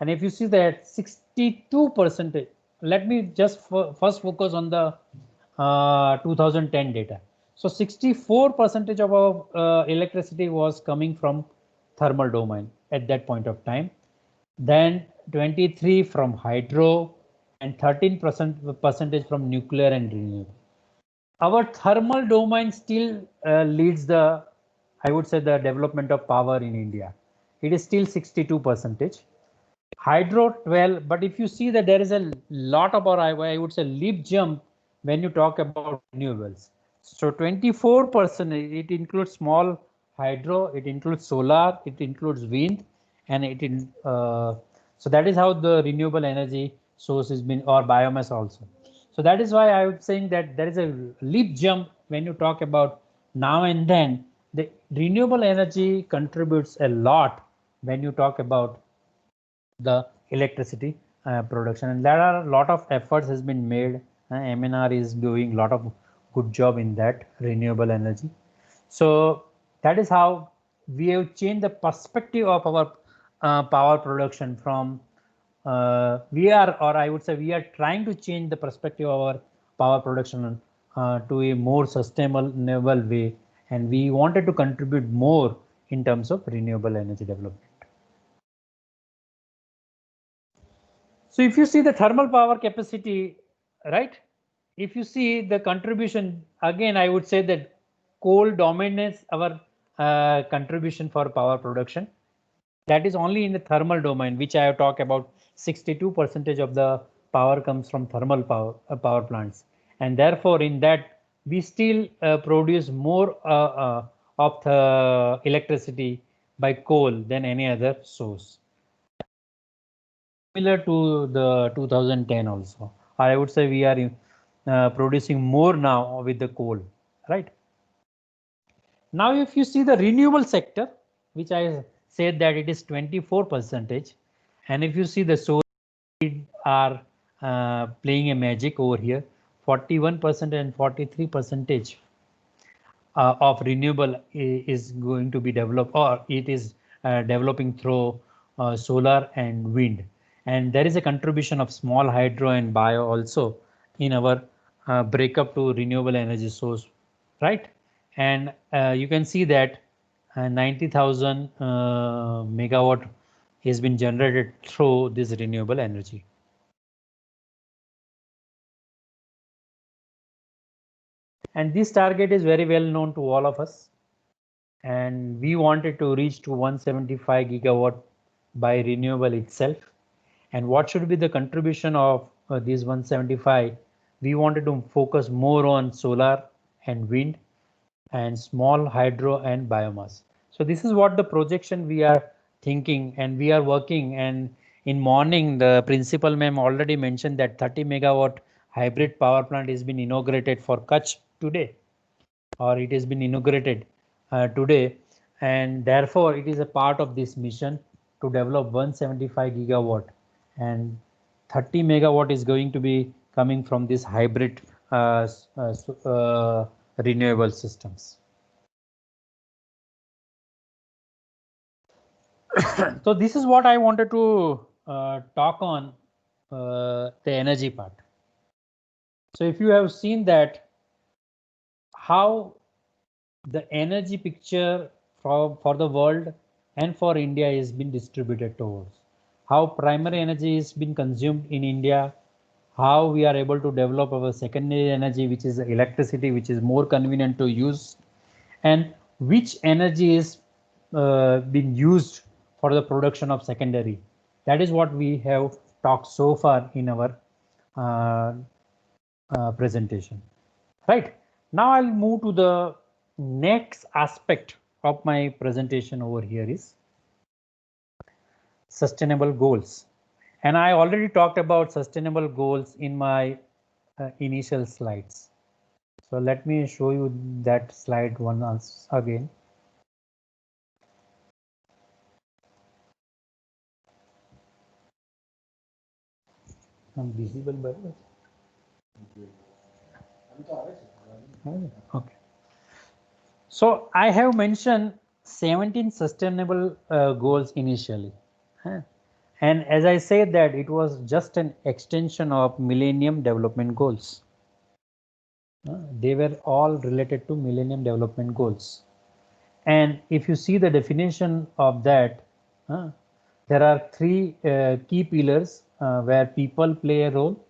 And if you see that 62%, let me just first focus on the 2010 data. So 64% of our electricity was coming from thermal domain at that point of time. Then 23 from hydro and 13% from nuclear and renewable. Our thermal domain still leads the, I would say, the development of power in India. It is still 62%. Hydro 12, but if you see that there is a lot of, or I would say, leap jump when you talk about renewables. So 24%, it includes small hydro, it includes solar, it includes wind, and so that is how the renewable energy source has been, or biomass also. So that is why I was saying that there is a leap jump when you talk about now and then. The renewable energy contributes a lot when you talk about the electricity production, and there are a lot of efforts has been made. MNR is doing a lot of good job in that renewable energy. So that is how we have changed the perspective of our power production from we are, or I would say we are trying to change the perspective of our power production to a more sustainable way, and we wanted to contribute more in terms of renewable energy development. So if you see the thermal power capacity, right? If you see the contribution, again, I would say that coal dominates our contribution for power production. That is only in the thermal domain, which I have talked about. 62% of the power comes from thermal power plants, and therefore in that we still produce more of the electricity by coal than any other source. Similar to the 2010 also, I would say we are producing more now with the coal, right? Now, if you see the renewable sector, which I said that it is 24%, and if you see the solar are playing a magic over here, 41% and 43% of renewable is going to be developed, or it is developing through solar and wind. And there is a contribution of small hydro and bio also in our breakup to renewable energy source, right? And you can see that 90,000 megawatt has been generated through this renewable energy. And this target is very well known to all of us. And we wanted to reach to 175 gigawatt by renewable itself. And what should be the contribution of these 175? We wanted to focus more on solar and wind and small hydro and biomass. So this is what the projection we are thinking, and we are working. And in morning, the principal ma'am already mentioned that 30 megawatt hybrid power plant has been inaugurated for Kutch today, or it has been inaugurated today, and therefore it is a part of this mission to develop 175 gigawatt, and 30 megawatt is going to be coming from this hybrid renewable systems. So this is what I wanted to talk on the energy part. So if you have seen that how the energy picture for the world and for India is been distributed towards, how primary energy is been consumed in India, how we are able to develop our secondary energy, which is electricity, which is more convenient to use, and which energy is being used for the production of secondary. That is what we have talked so far in our presentation. Right, now I'll move to the next aspect of my presentation over here is sustainable goals. And I already talked about sustainable goals in my initial slides. So let me show you that slide once again. I'm visible by okay. So I have mentioned 17 sustainable goals initially. And as I said that it was just an extension of Millennium Development Goals. They were all related to Millennium Development Goals. And if you see the definition of that, there are three key pillars where people play a role,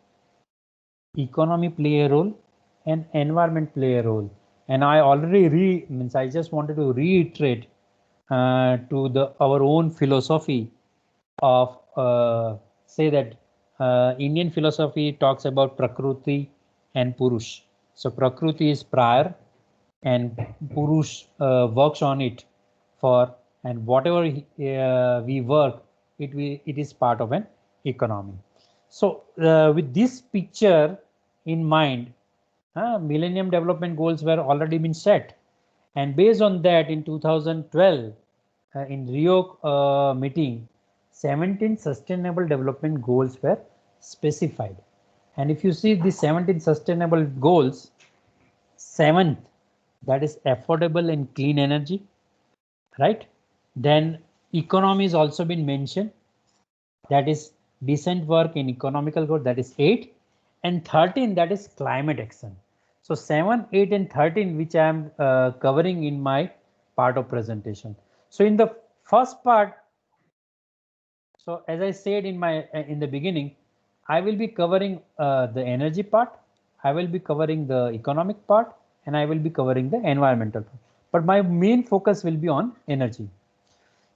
economy play a role, and environment play a role. And I already I just wanted to reiterate to our own philosophy of say that Indian philosophy talks about Prakriti and Purush. So Prakriti is prior and Purush works on it for, and whatever we work, it is part of an economy. So with this picture in mind, Millennium Development Goals were already been set, and based on that in 2012 in Rio meeting, 17 sustainable development goals were specified. And if you see the 17 sustainable goals, 7th, that is affordable and clean energy, right? Then economy has also been mentioned, that is decent work in economical growth, that is 8, and 13, that is climate action. So 7, 8 and 13 which I am covering in my part of presentation. So in the first part, so as I said in the beginning, I will be covering the energy part, I will be covering the economic part, and I will be covering the environmental part. But my main focus will be on energy.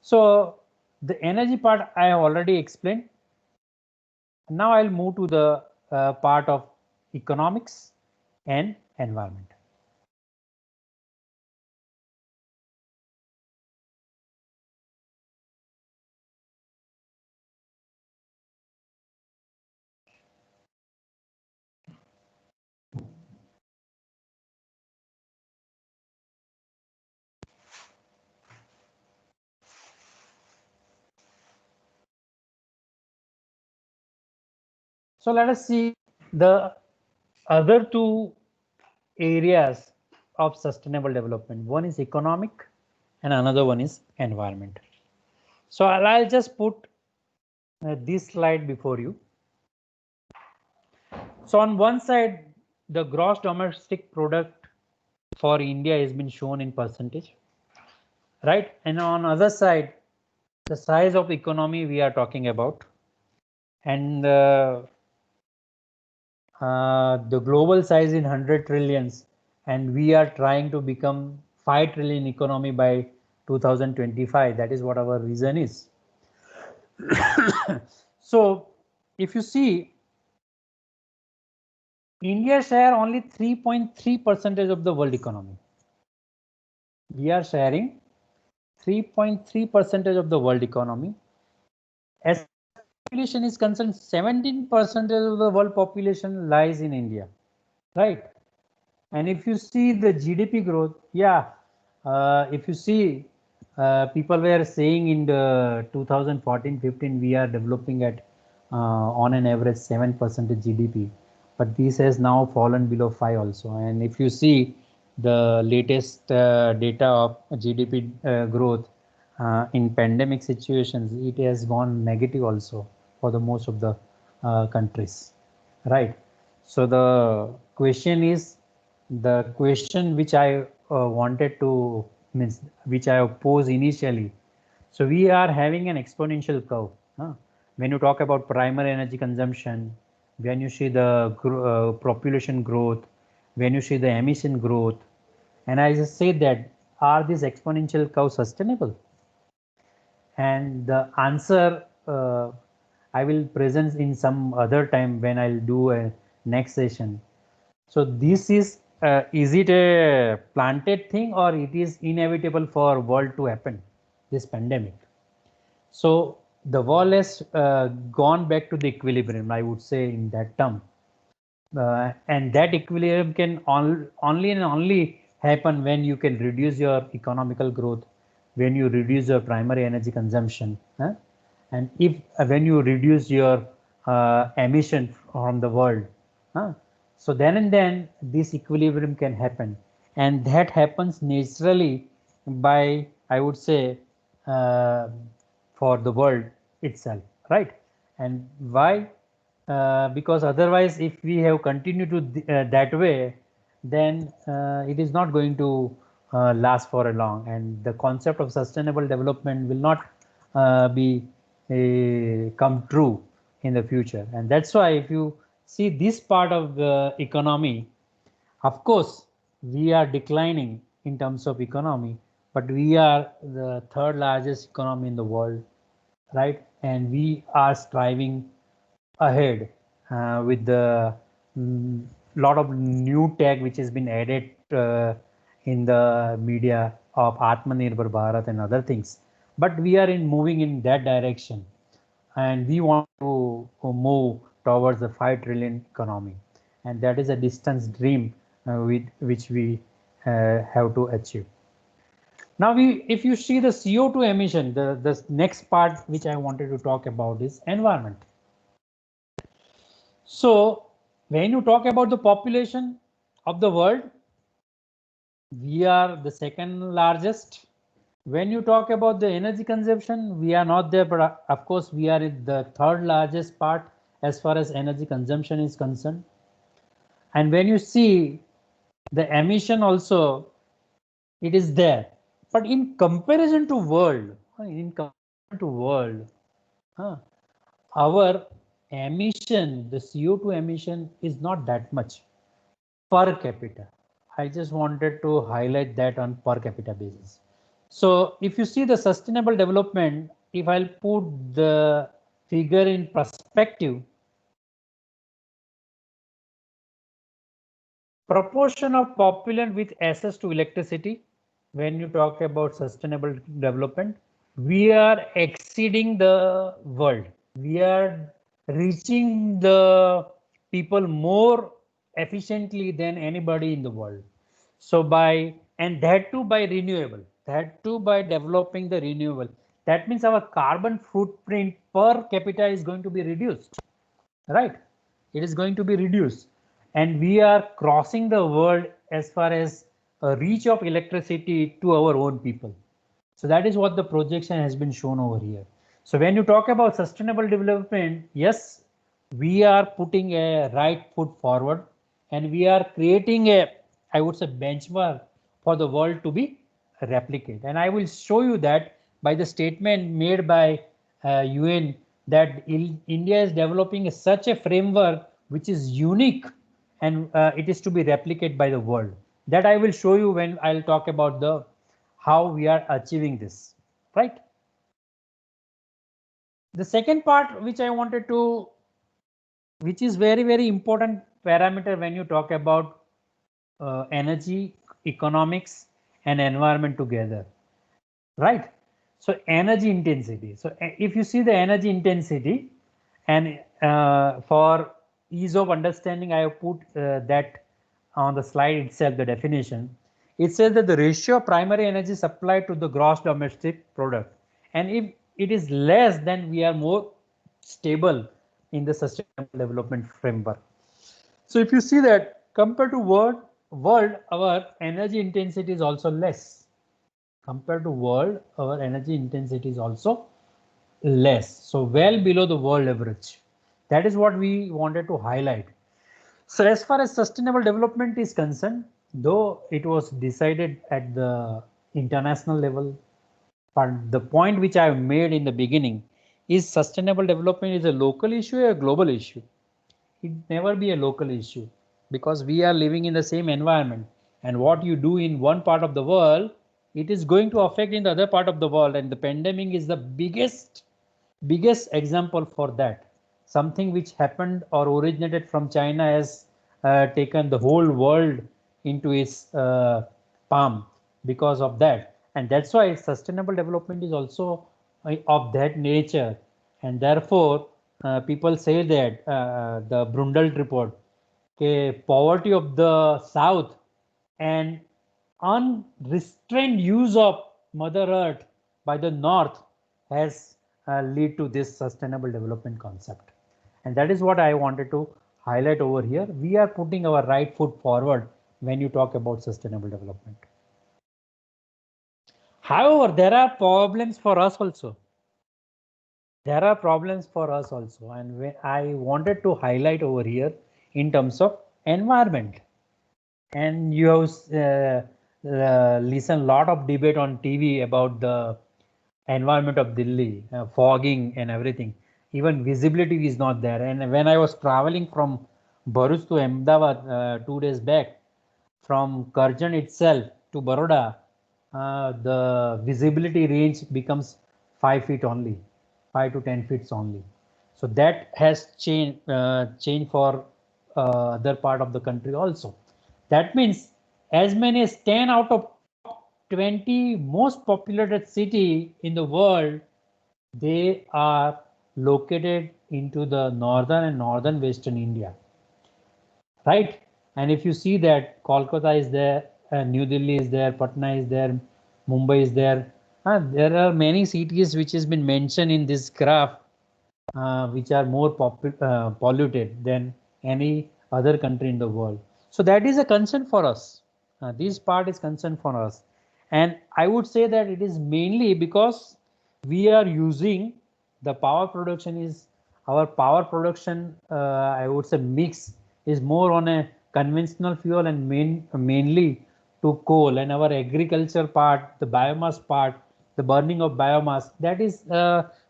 So the energy part I have already explained. Now I'll move to the part of economics and environment. So let us see the other two areas of sustainable development. One is economic and another one is environment. So I'll just put this slide before you. So on one side, the gross domestic product for India has been shown in percentage, right? And on other side, the size of economy we are talking about, and the global size in 100 trillions, and we are trying to become 5 trillion economy by 2025. That is what our vision is. So if you see, India share only 3.3% of the world economy. We are sharing 3.3% of the world economy. As population is concerned, 17% of the world population lies in India, right? And if you see the GDP growth, yeah, if you see, people were saying in the 2014-15 we are developing at on an average 7% GDP, but this has now fallen below 5 also. And if you see the latest data of GDP growth in pandemic situations, it has gone negative also for the most of the countries, right? So the question is, the question which I wanted to which I opposed initially. So we are having an exponential curve. When you talk about primary energy consumption, when you see the population growth, when you see the emission growth, and I just say that, are these exponential curves sustainable? And the answer I will present in some other time when I'll do a next session. So this is it a planted thing or it is inevitable for world to happen, this pandemic? So the world has gone back to the equilibrium, I would say, in that term. And that equilibrium can only and only happen when you can reduce your economical growth, when you reduce your primary energy consumption, and if when you reduce your emission from the world. So then and then this equilibrium can happen, and that happens naturally by, I would say, for the world itself, right? And why? Because otherwise, if we have continued to that way, then it is not going to last for a long, and the concept of sustainable development will not be come true in the future. And that's why if you see this part of the economy, of course we are declining in terms of economy, but we are the third largest economy in the world, right? And we are striving ahead with the lot of new tag which has been added in the media of Atmanirbhar Bharat and other things. But we are moving in that direction, and we want to move towards the 5 trillion economy, and that is a distant dream with which we have to achieve. Now, if you see the CO2 emission, the next part which I wanted to talk about is environment. So when you talk about the population of the world, we are the second largest. When you talk about the energy consumption, we are not there, but of course we are in the third largest part as far as energy consumption is concerned. And when you see the emission also, it is there. But in comparison to world, our emission, the CO2 emission is not that much per capita. I just wanted to highlight that on per capita basis. So if you see the sustainable development, if I'll put the figure in perspective, proportion of population with access to electricity, when you talk about sustainable development, we are exceeding the world. We are reaching the people more efficiently than anybody in the world. So and that too by renewable, that too by developing the renewable. That means our carbon footprint per capita is going to be reduced, right? It is going to be reduced, and we are crossing the world as far as a reach of electricity to our own people. So that is what the projection has been shown over here. So when you talk about sustainable development, yes, we are putting a right foot forward, and we are creating a, I would say, benchmark for the world to be replicated. And I will show you that by the statement made by UN that India is developing such a framework which is unique, and it is to be replicated by the world. That I will show you when I'll talk about the how we are achieving this, right? The second part which I wanted to which is very important parameter when you talk about energy, economics, and environment together, right? So energy intensity. So if you see the energy intensity, and for ease of understanding, I have put that on the slide itself, the definition. It says that the ratio of primary energy supplied to the gross domestic product, and if it is less, then we are more stable in the sustainable development framework. So if you see that compared to world, our energy intensity is also less. Compared to world, our energy intensity is also less. So well below the world average. That is what we wanted to highlight. So as far as sustainable development is concerned, though it was decided at the international level, but the point which I made in the beginning is sustainable development is a local issue or a global issue. It never be a local issue, because we are living in the same environment, and what you do in one part of the world, it is going to affect in the other part of the world, and the pandemic is the biggest example for that. Something which happened or originated from China has taken the whole world into its palm because of that, and that's why sustainable development is also of that nature. And therefore people say that the Brundtland report, poverty of the South and unrestrained use of Mother Earth by the North has lead to this sustainable development concept. And that is what I wanted to highlight over here. We are putting our right foot forward when you talk about sustainable development. However, there are problems for us also. There are problems for us also, and I wanted to highlight over here in terms of environment. And you have listened a lot of debate on TV about the environment of Delhi, fogging and everything. Even visibility is not there. And when I was traveling from Bharuch to Ahmedabad 2 days back, from Karjan itself to Baroda, the visibility range becomes 5 feet only, 5 to 10 feet only. So that has changed for other part of the country also. That means as many as 10 out of 20 most populated city in the world, they are located into the northern and northern western India, right? And if you see that Kolkata is there, New Delhi is there, Patna is there, Mumbai is there. There are many cities which has been mentioned in this graph, which are more polluted than any other country in the world. So that is a concern for us. This part is concern for us. And I would say that it is mainly because we are using the power production is our power production, I would say mix is more on a conventional fuel and mainly to coal, and our agriculture part, the biomass part, the burning of biomass, that is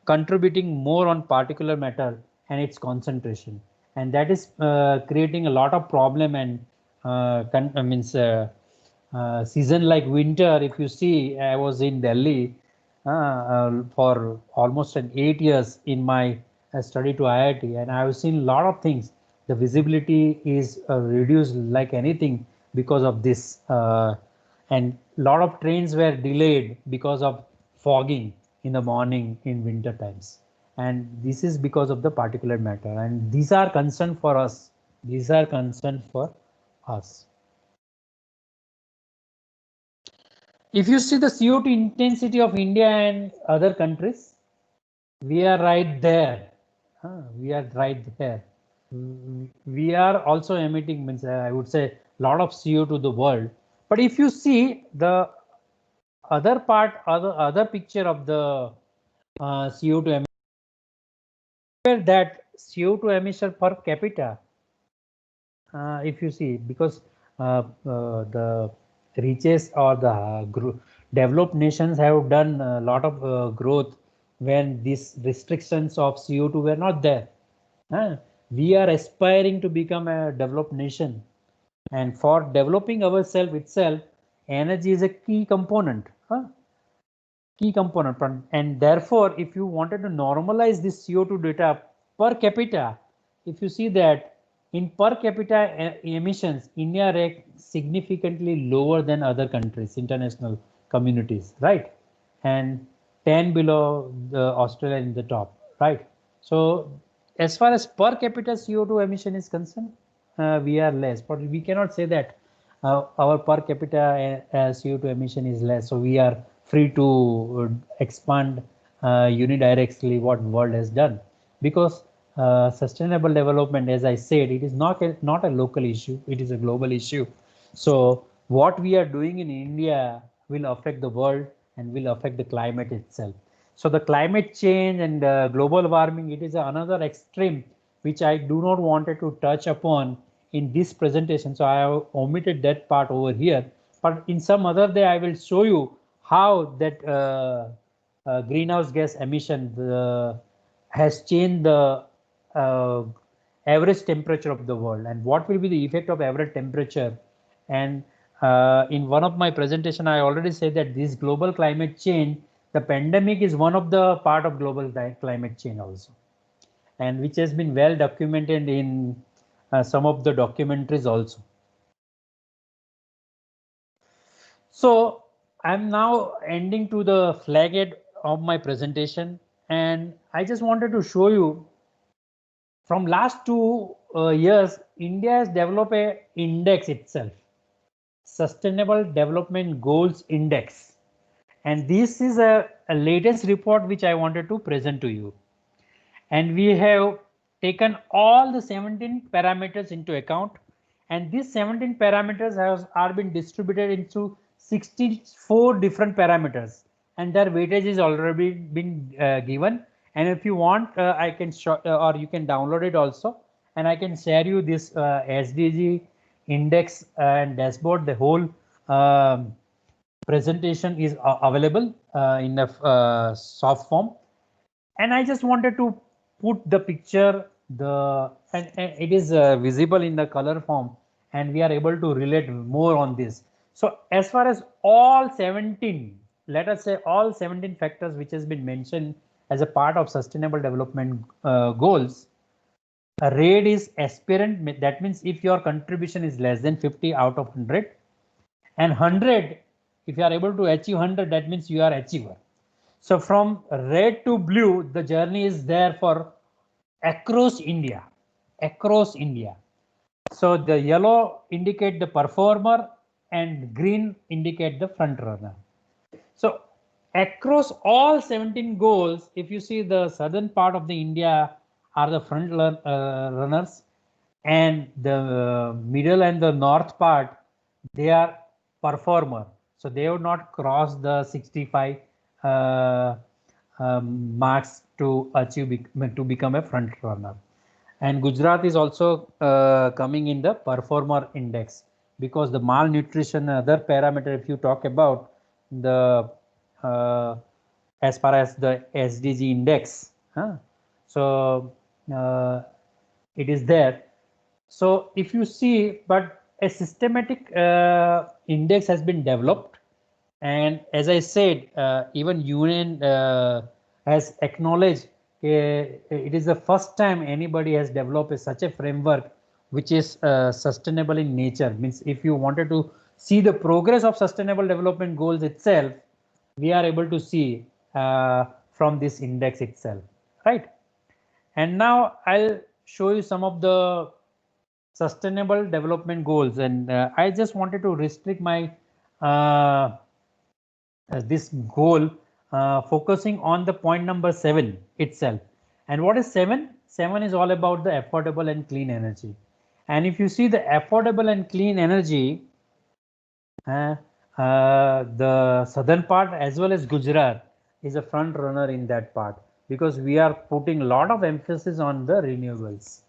contributing more on particular matter and its concentration, and that is creating a lot of problem. And season like winter, if you see, I was in Delhi for almost 8 years in my study to IIT, and I have seen a lot of things. The visibility is reduced like anything because of this, and a lot of trains were delayed because of fogging in the morning in winter times, and this is because of the particulate matter, and these are concern for us. These are concern for us. If you see the CO2 intensity of India and other countries, we are right there. We are right there. We are also emitting, means I would say, a lot of CO2 to the world. But if you see the other part, other picture of the CO2 emission, that CO2 emission per capita, if you see, because the richest or the developed nations have done a lot of growth when these restrictions of CO2 were not there. We are aspiring to become a developed nation, and for developing ourselves itself, energy is a key component. And therefore, if you wanted to normalize this CO2 data per capita, if you see that in per capita emissions, India ranks significantly lower than other countries, international communities, right? And 10 below the Australia in the top, right? So as far as per capita CO2 emission is concerned, we are less, but we cannot say that our per capita CO2 emission is less. So we are free to expand unidirectionally what world has done, because sustainable development, as I said, it is not a local issue, it is a global issue. So what we are doing in India will affect the world and will affect the climate itself. So the climate change and global warming, it is another extreme which I do not wanted to touch upon in this presentation. So I have omitted that part over here, but in some other day I will show you how that greenhouse gas emission has changed the average temperature of the world, and what will be the effect of average temperature. And in one of my presentation, I already said that this global climate change, the pandemic is one of the part of global climate change also, and which has been well documented in some of the documentaries also. So I'm now ending to the flag end of my presentation, and I just wanted to show you from last 2 years, India has developed a index itself, Sustainable Development Goals Index. And this is a latest report which I wanted to present to you. And we have taken all the 17 parameters into account. And these 17 parameters are been distributed into 64 different parameters. And their weightage is already been given. And if you want, I can show, or you can download it also. And I can share you this SDG index and dashboard. The whole presentation is available in a soft form. And I just wanted to put the picture, and it is visible in the color form, and we are able to relate more on this. So as far as all 17, let us say all 17 factors which has been mentioned as a part of sustainable development goals, red is aspirant. That means if your contribution is less than 50 out of 100, and 100, if you are able to achieve 100, that means you are achiever. So from red to blue, the journey is there for across India, across India. So the yellow indicate the performer and green indicate the front runner. So across all 17 goals, if you see the southern part of the India are the front runners, and the middle and the north part, they are performer. So they would not cross the 65 marks to achieve to become a front runner. And Gujarat is also coming in the performer index, because the malnutrition and other parameter, if you talk about the as far as the SDG index, so it is there. So if you see, but a systematic index has been developed, and as I said, even UN has acknowledged it is the first time anybody has developed such a framework which is sustainable in nature. Means if you wanted to see the progress of sustainable development goals itself, we are able to see from this index itself, right? And now I'll show you some of the sustainable development goals, and I just wanted to restrict my this goal focusing on the point number 7 itself. And what is 7? 7 is all about the affordable and clean energy. And if you see the affordable and clean energy, the southern part as well as Gujarat is a front runner in that part, because we are putting a lot of emphasis on the renewables.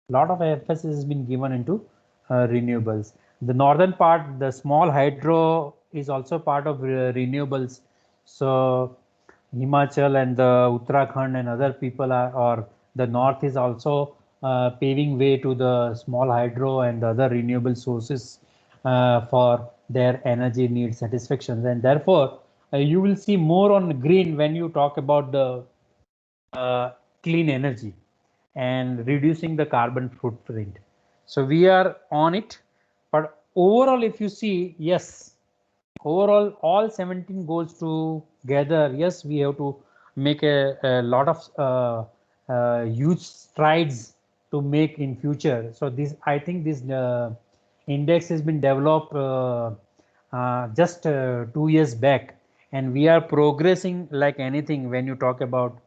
Lot of emphasis has been given into renewables. The northern part, the small hydro is also part of renewables. So Himachal and the Uttarakhand and other people are, or the north is also paving way to the small hydro and the other renewable sources for their energy need satisfaction. And therefore, you will see more on green when you talk about the clean energy. and reducing the carbon footprint. So we are on it, but overall, if you see, yes, overall all 17 goals together, yes, we have to make a lot of huge strides to make in future. So this, I think this index has been developed just 2 years back, and we are progressing like anything. When you talk about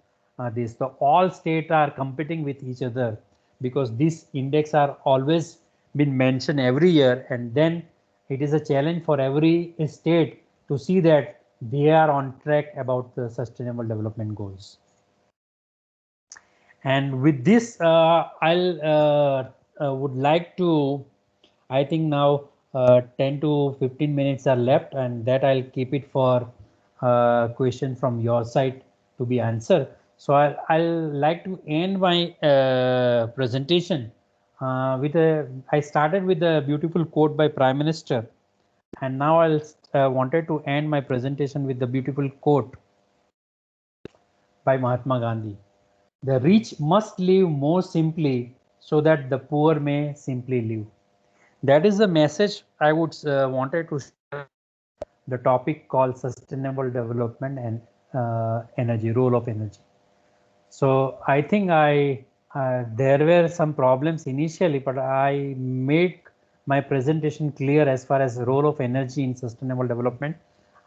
this, the all states are competing with each other, because these index are always been mentioned every year, and then it is a challenge for every state to see that they are on track about the sustainable development goals. And with this, I'll would like to, I think now 10 to 15 minutes are left, and that I'll keep it for question from your side to be answered. So I'll like to end my presentation with I started with a beautiful quote by Prime Minister, and now I'll wanted to end my presentation with the beautiful quote by Mahatma Gandhi. The rich must live more simply so that the poor may simply live. That is the message I would wanted to share. The topic called sustainable development and energy, role of energy. So I think there were some problems initially, but I made my presentation clear as far as the role of energy in sustainable development.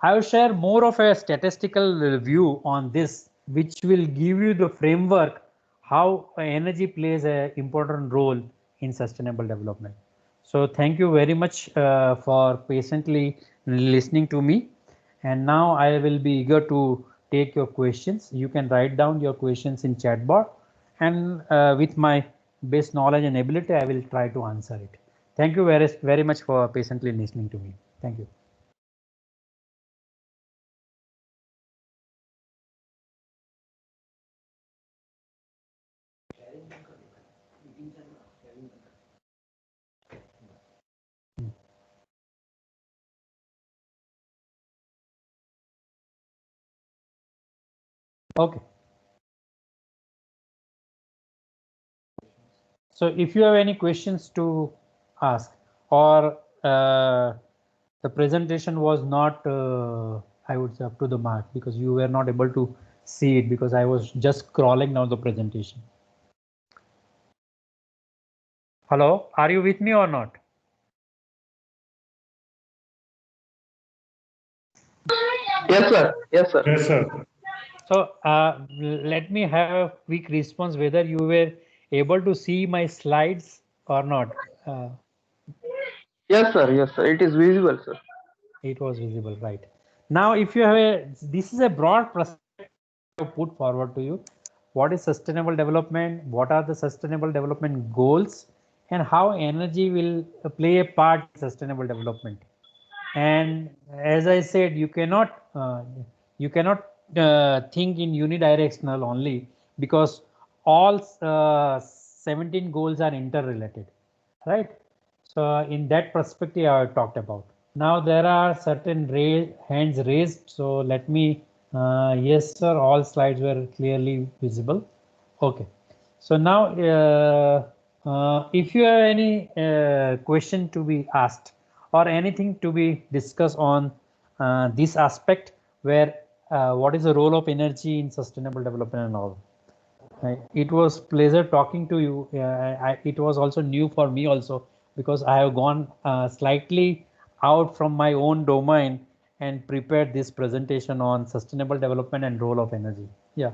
I will share more of a statistical view on this, which will give you the framework how energy plays an important role in sustainable development. So thank you very much for patiently listening to me. And now I will be eager to take your questions. You can write down your questions in chat bar, and with my best knowledge and ability, I will try to answer it. Thank you very much for patiently listening to me. Thank you. Okay. So if you have any questions to ask, or the presentation was not, I would say, up to the mark, because you were not able to see it because I was just scrolling down the presentation. Hello, are you with me or not? Yes, sir. Yes, sir. Yes, sir. So let me have a quick response whether you were able to see my slides or not. Yes, sir. Yes, sir. It is visible, sir. It was visible, right? Now, if you have this is a broad perspective put forward to you. What is sustainable development? What are the sustainable development goals? And how energy will play a part in sustainable development? And as I said, you cannot think in unidirectional only, because all 17 goals are interrelated, right? So in that perspective, I talked about. Now there are certain hands raised. So let me, yes, sir, all slides were clearly visible. Okay. So now, if you have any question to be asked or anything to be discussed on this aspect, where what is the role of energy in sustainable development and all. It was pleasure talking to you. It was also new for me also, because I have gone slightly out from my own domain and prepared this presentation on sustainable development and role of energy. Yeah.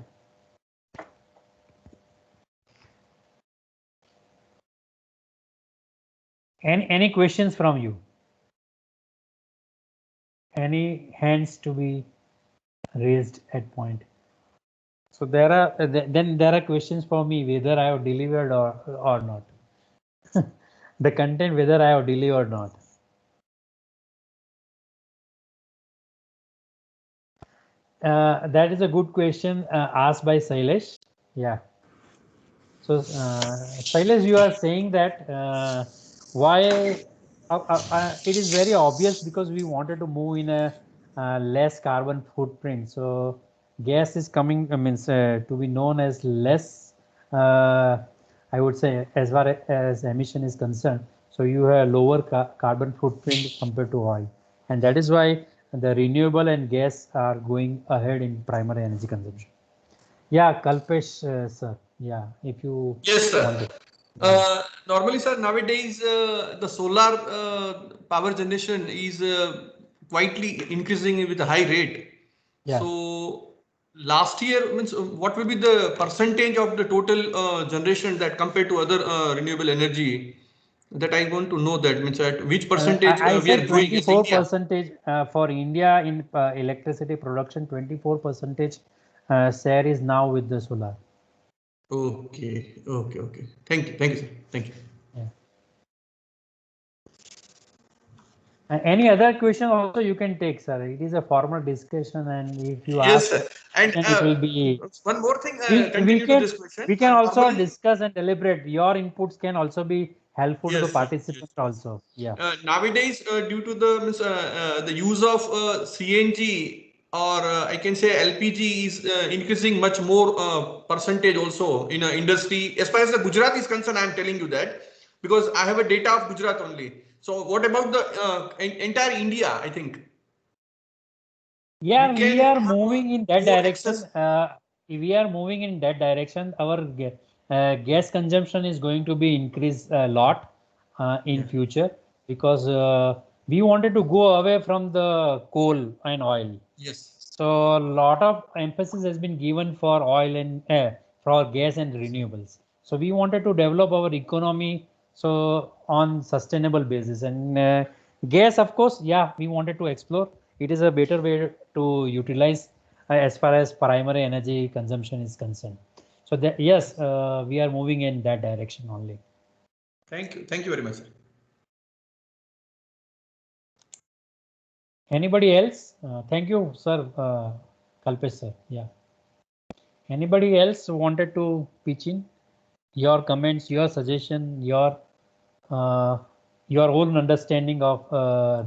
Any questions from you? Any hands to be raised at point? So there are then there are questions for me whether I have delivered or not. The content whether I have delivered or not. That is a good question asked by Sailesh. Yeah. So Sailesh, you are saying that why it is very obvious, because we wanted to move in a less carbon footprint. So gas is coming, means to be known as less I would say, as far as emission is concerned. So you have lower carbon footprint compared to oil, and that is why the renewable and gas are going ahead in primary energy consumption. Yeah, Kalpesh, sir. Yeah, if you Yes, sir. want to. Normally, sir, nowadays the solar power generation is quietly increasing with a high rate. Yeah. So last year means what will be the percentage of the total generation that compared to other renewable energy? That I want to know that means at which percentage I we are said growing as India. 24% for India in electricity production. 24% share is now with the solar. Okay, okay, okay. Thank you, sir. Thank you. Yeah. Any other question also you can take, sir. It is a formal discussion, and if you Yes, ask, sir. And it will be. one more thing, We continue to can this question. we can also Normally, discuss and deliberate. Your inputs can also be helpful to the yes, sir. participants also. Yeah. Nowadays, due to the use of CNG or I can say LPG is increasing much more percentage also in industry. As far as the Gujarat is concerned, I am telling you that because I have a data of Gujarat only. So what about the entire India? I think Yeah, we can are moving in that more direction. access. We are moving in that direction. Our gas consumption is going to be increased a lot in future because we wanted to go away from the coal and oil. Yes. So a lot of emphasis has been given for oil and for gas and renewables. So we wanted to develop our economy so on sustainable basis, and gas, of course, yeah, we wanted to explore. It is a better way to utilize as far as primary energy consumption is concerned. So that, yes, we are moving in that direction only. Thank you very much, sir. Anybody else? Thank you, sir. Kalpesh, sir. Yeah. Anybody else wanted to pitch in? Your comments, your suggestion, your own understanding of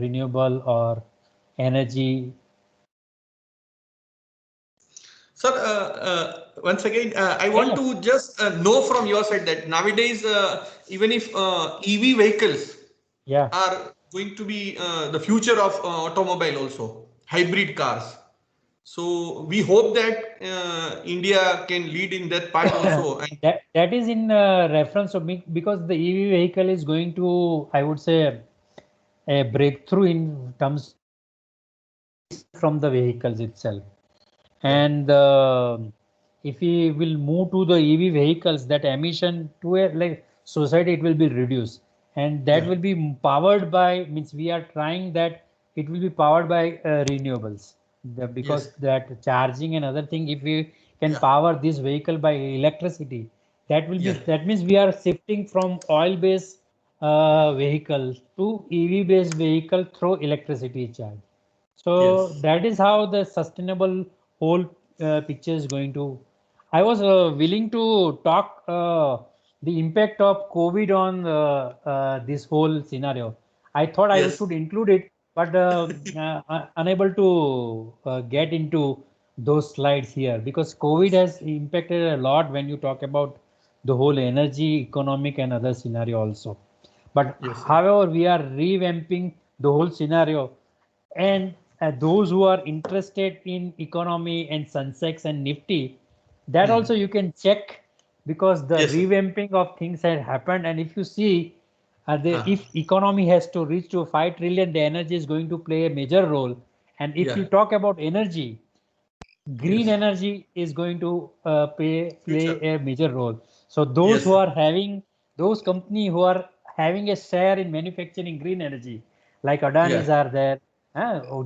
renewable or energy. Sir, once again, I want to just know from your side that nowadays, even if EV vehicles are going to be the future of automobile also, hybrid cars. So we hope that India can lead in that part also. And that is in reference of me because the EV vehicle is going to, I would say, a breakthrough in terms from the vehicles itself. And if we will move to the EV vehicles, that emission to a like society, it will be reduced, and that will be powered by, means we are trying that it will be powered by renewables, because that charging and other thing, if we can power this vehicle by electricity, that will be, that means we are shifting from oil based vehicle to EV based vehicle through electricity charge. So that is how the sustainable whole picture is going to. I was willing to talk the impact of COVID on this whole scenario. I thought I should include it, but unable to get into those slides here because COVID has impacted a lot when you talk about the whole energy, economic, and other scenario also. But however, we are revamping the whole scenario, and those who are interested in economy and Sensex and Nifty, that also you can check because the revamping of things had happened. And if you see, if economy has to reach to 5 trillion, the energy is going to play a major role. And if you talk about energy, green energy is going to play a major role. So those who are having, those companies who are having a share in manufacturing green energy, like Adani's are there,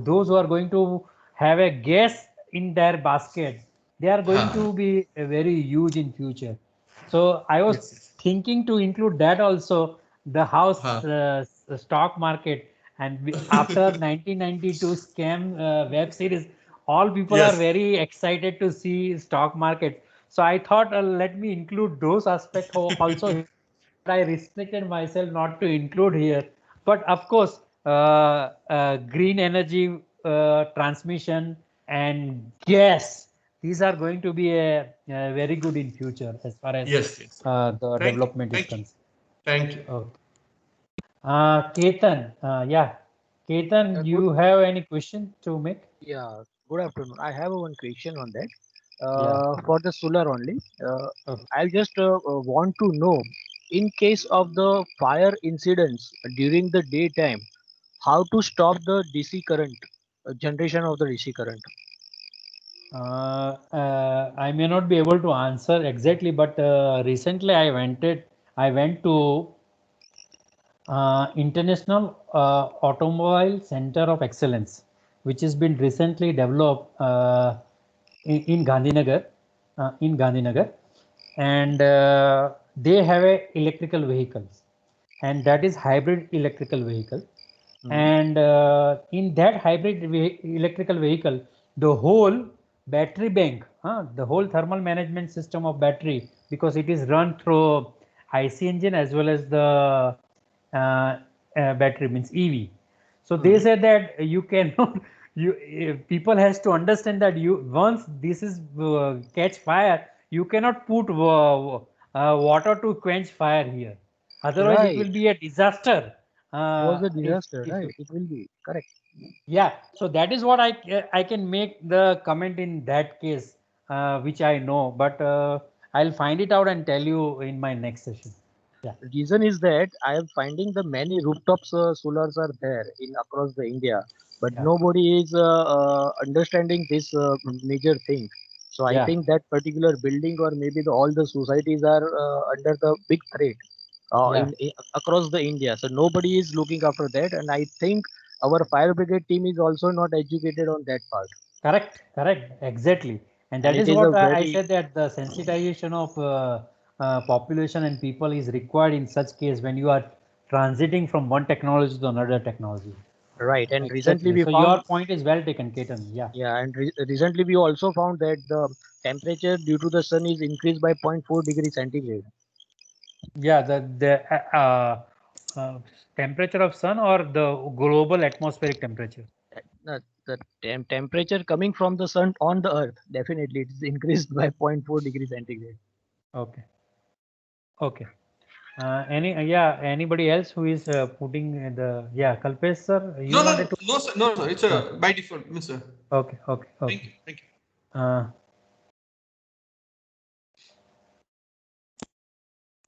those who are going to have a gas in their basket, they are going to be very huge in future. So I was thinking to include that also, the house stock market, and after 1992 scam web series, all people are very excited to see stock market. So I thought let me include those aspects also. I restricted myself not to include here, but of course green energy transmission and gas these are going to be a very good in future as far as yes. the development is concerned. Thank you. Okay. Ketan, yeah, Ketan, you have any question to make? Yeah, good afternoon. I have one question on that. Yeah. For the solar only. Okay. I just want to know, in case of the fire incidents during the daytime, how to stop the DC current, generation of the DC current. I may not be able to answer exactly, but recently I went to International Automobile Center of Excellence, which has been recently developed in Gandhinagar, and they have a electrical vehicles, and that is hybrid electrical vehicle. And in that hybrid electrical vehicle, the whole battery bank, the whole thermal management system of battery, because it is run through IC engine as well as the battery, means EV. So they said that you cannot, people has to understand that once this is catch fire, you cannot put water to quench fire here. Otherwise, it will be a disaster. It was a disaster, right? It will be correct. Yeah, so that is what I can make the comment in that case, which I know, but I'll find it out and tell you in my next session. Yeah. Reason is that I am finding the many rooftops solars are there in across the India, but nobody is understanding this major thing. So I think that particular building or maybe all the societies are under the big threat across the India. So nobody is looking after that, and I think our fire brigade team is also not educated on that part. Correct, exactly. And that is what I said, that the sensitization of population and people is required in such case when you are transiting from one technology to another technology. Right, and Exactly. recently we so found. Your point is well taken, Ketan. Yeah. Yeah, and recently we also found that the temperature due to the sun is increased by 0.4 degrees centigrade. Yeah, the temperature of sun or the global atmospheric temperature. The temperature coming from the sun on the earth, definitely it is increased by 0.4 degrees centigrade. Okay. Anybody else who is putting the Kalpesh sir? No, sir. It's by default, Mr. Okay. Thank you.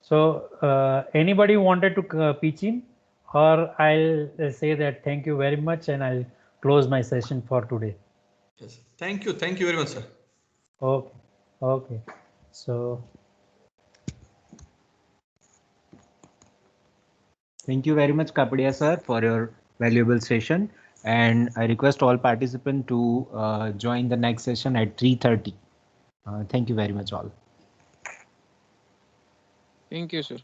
So anybody wanted to pitch in, or I'll say that thank you very much and I'll close my session for today. Yes. Thank you very much, sir. Okay. So thank you very much, Kapadia sir, for your valuable session. And I request all participants to join the next session at 3:30. Thank you very much all. Thank you, sir.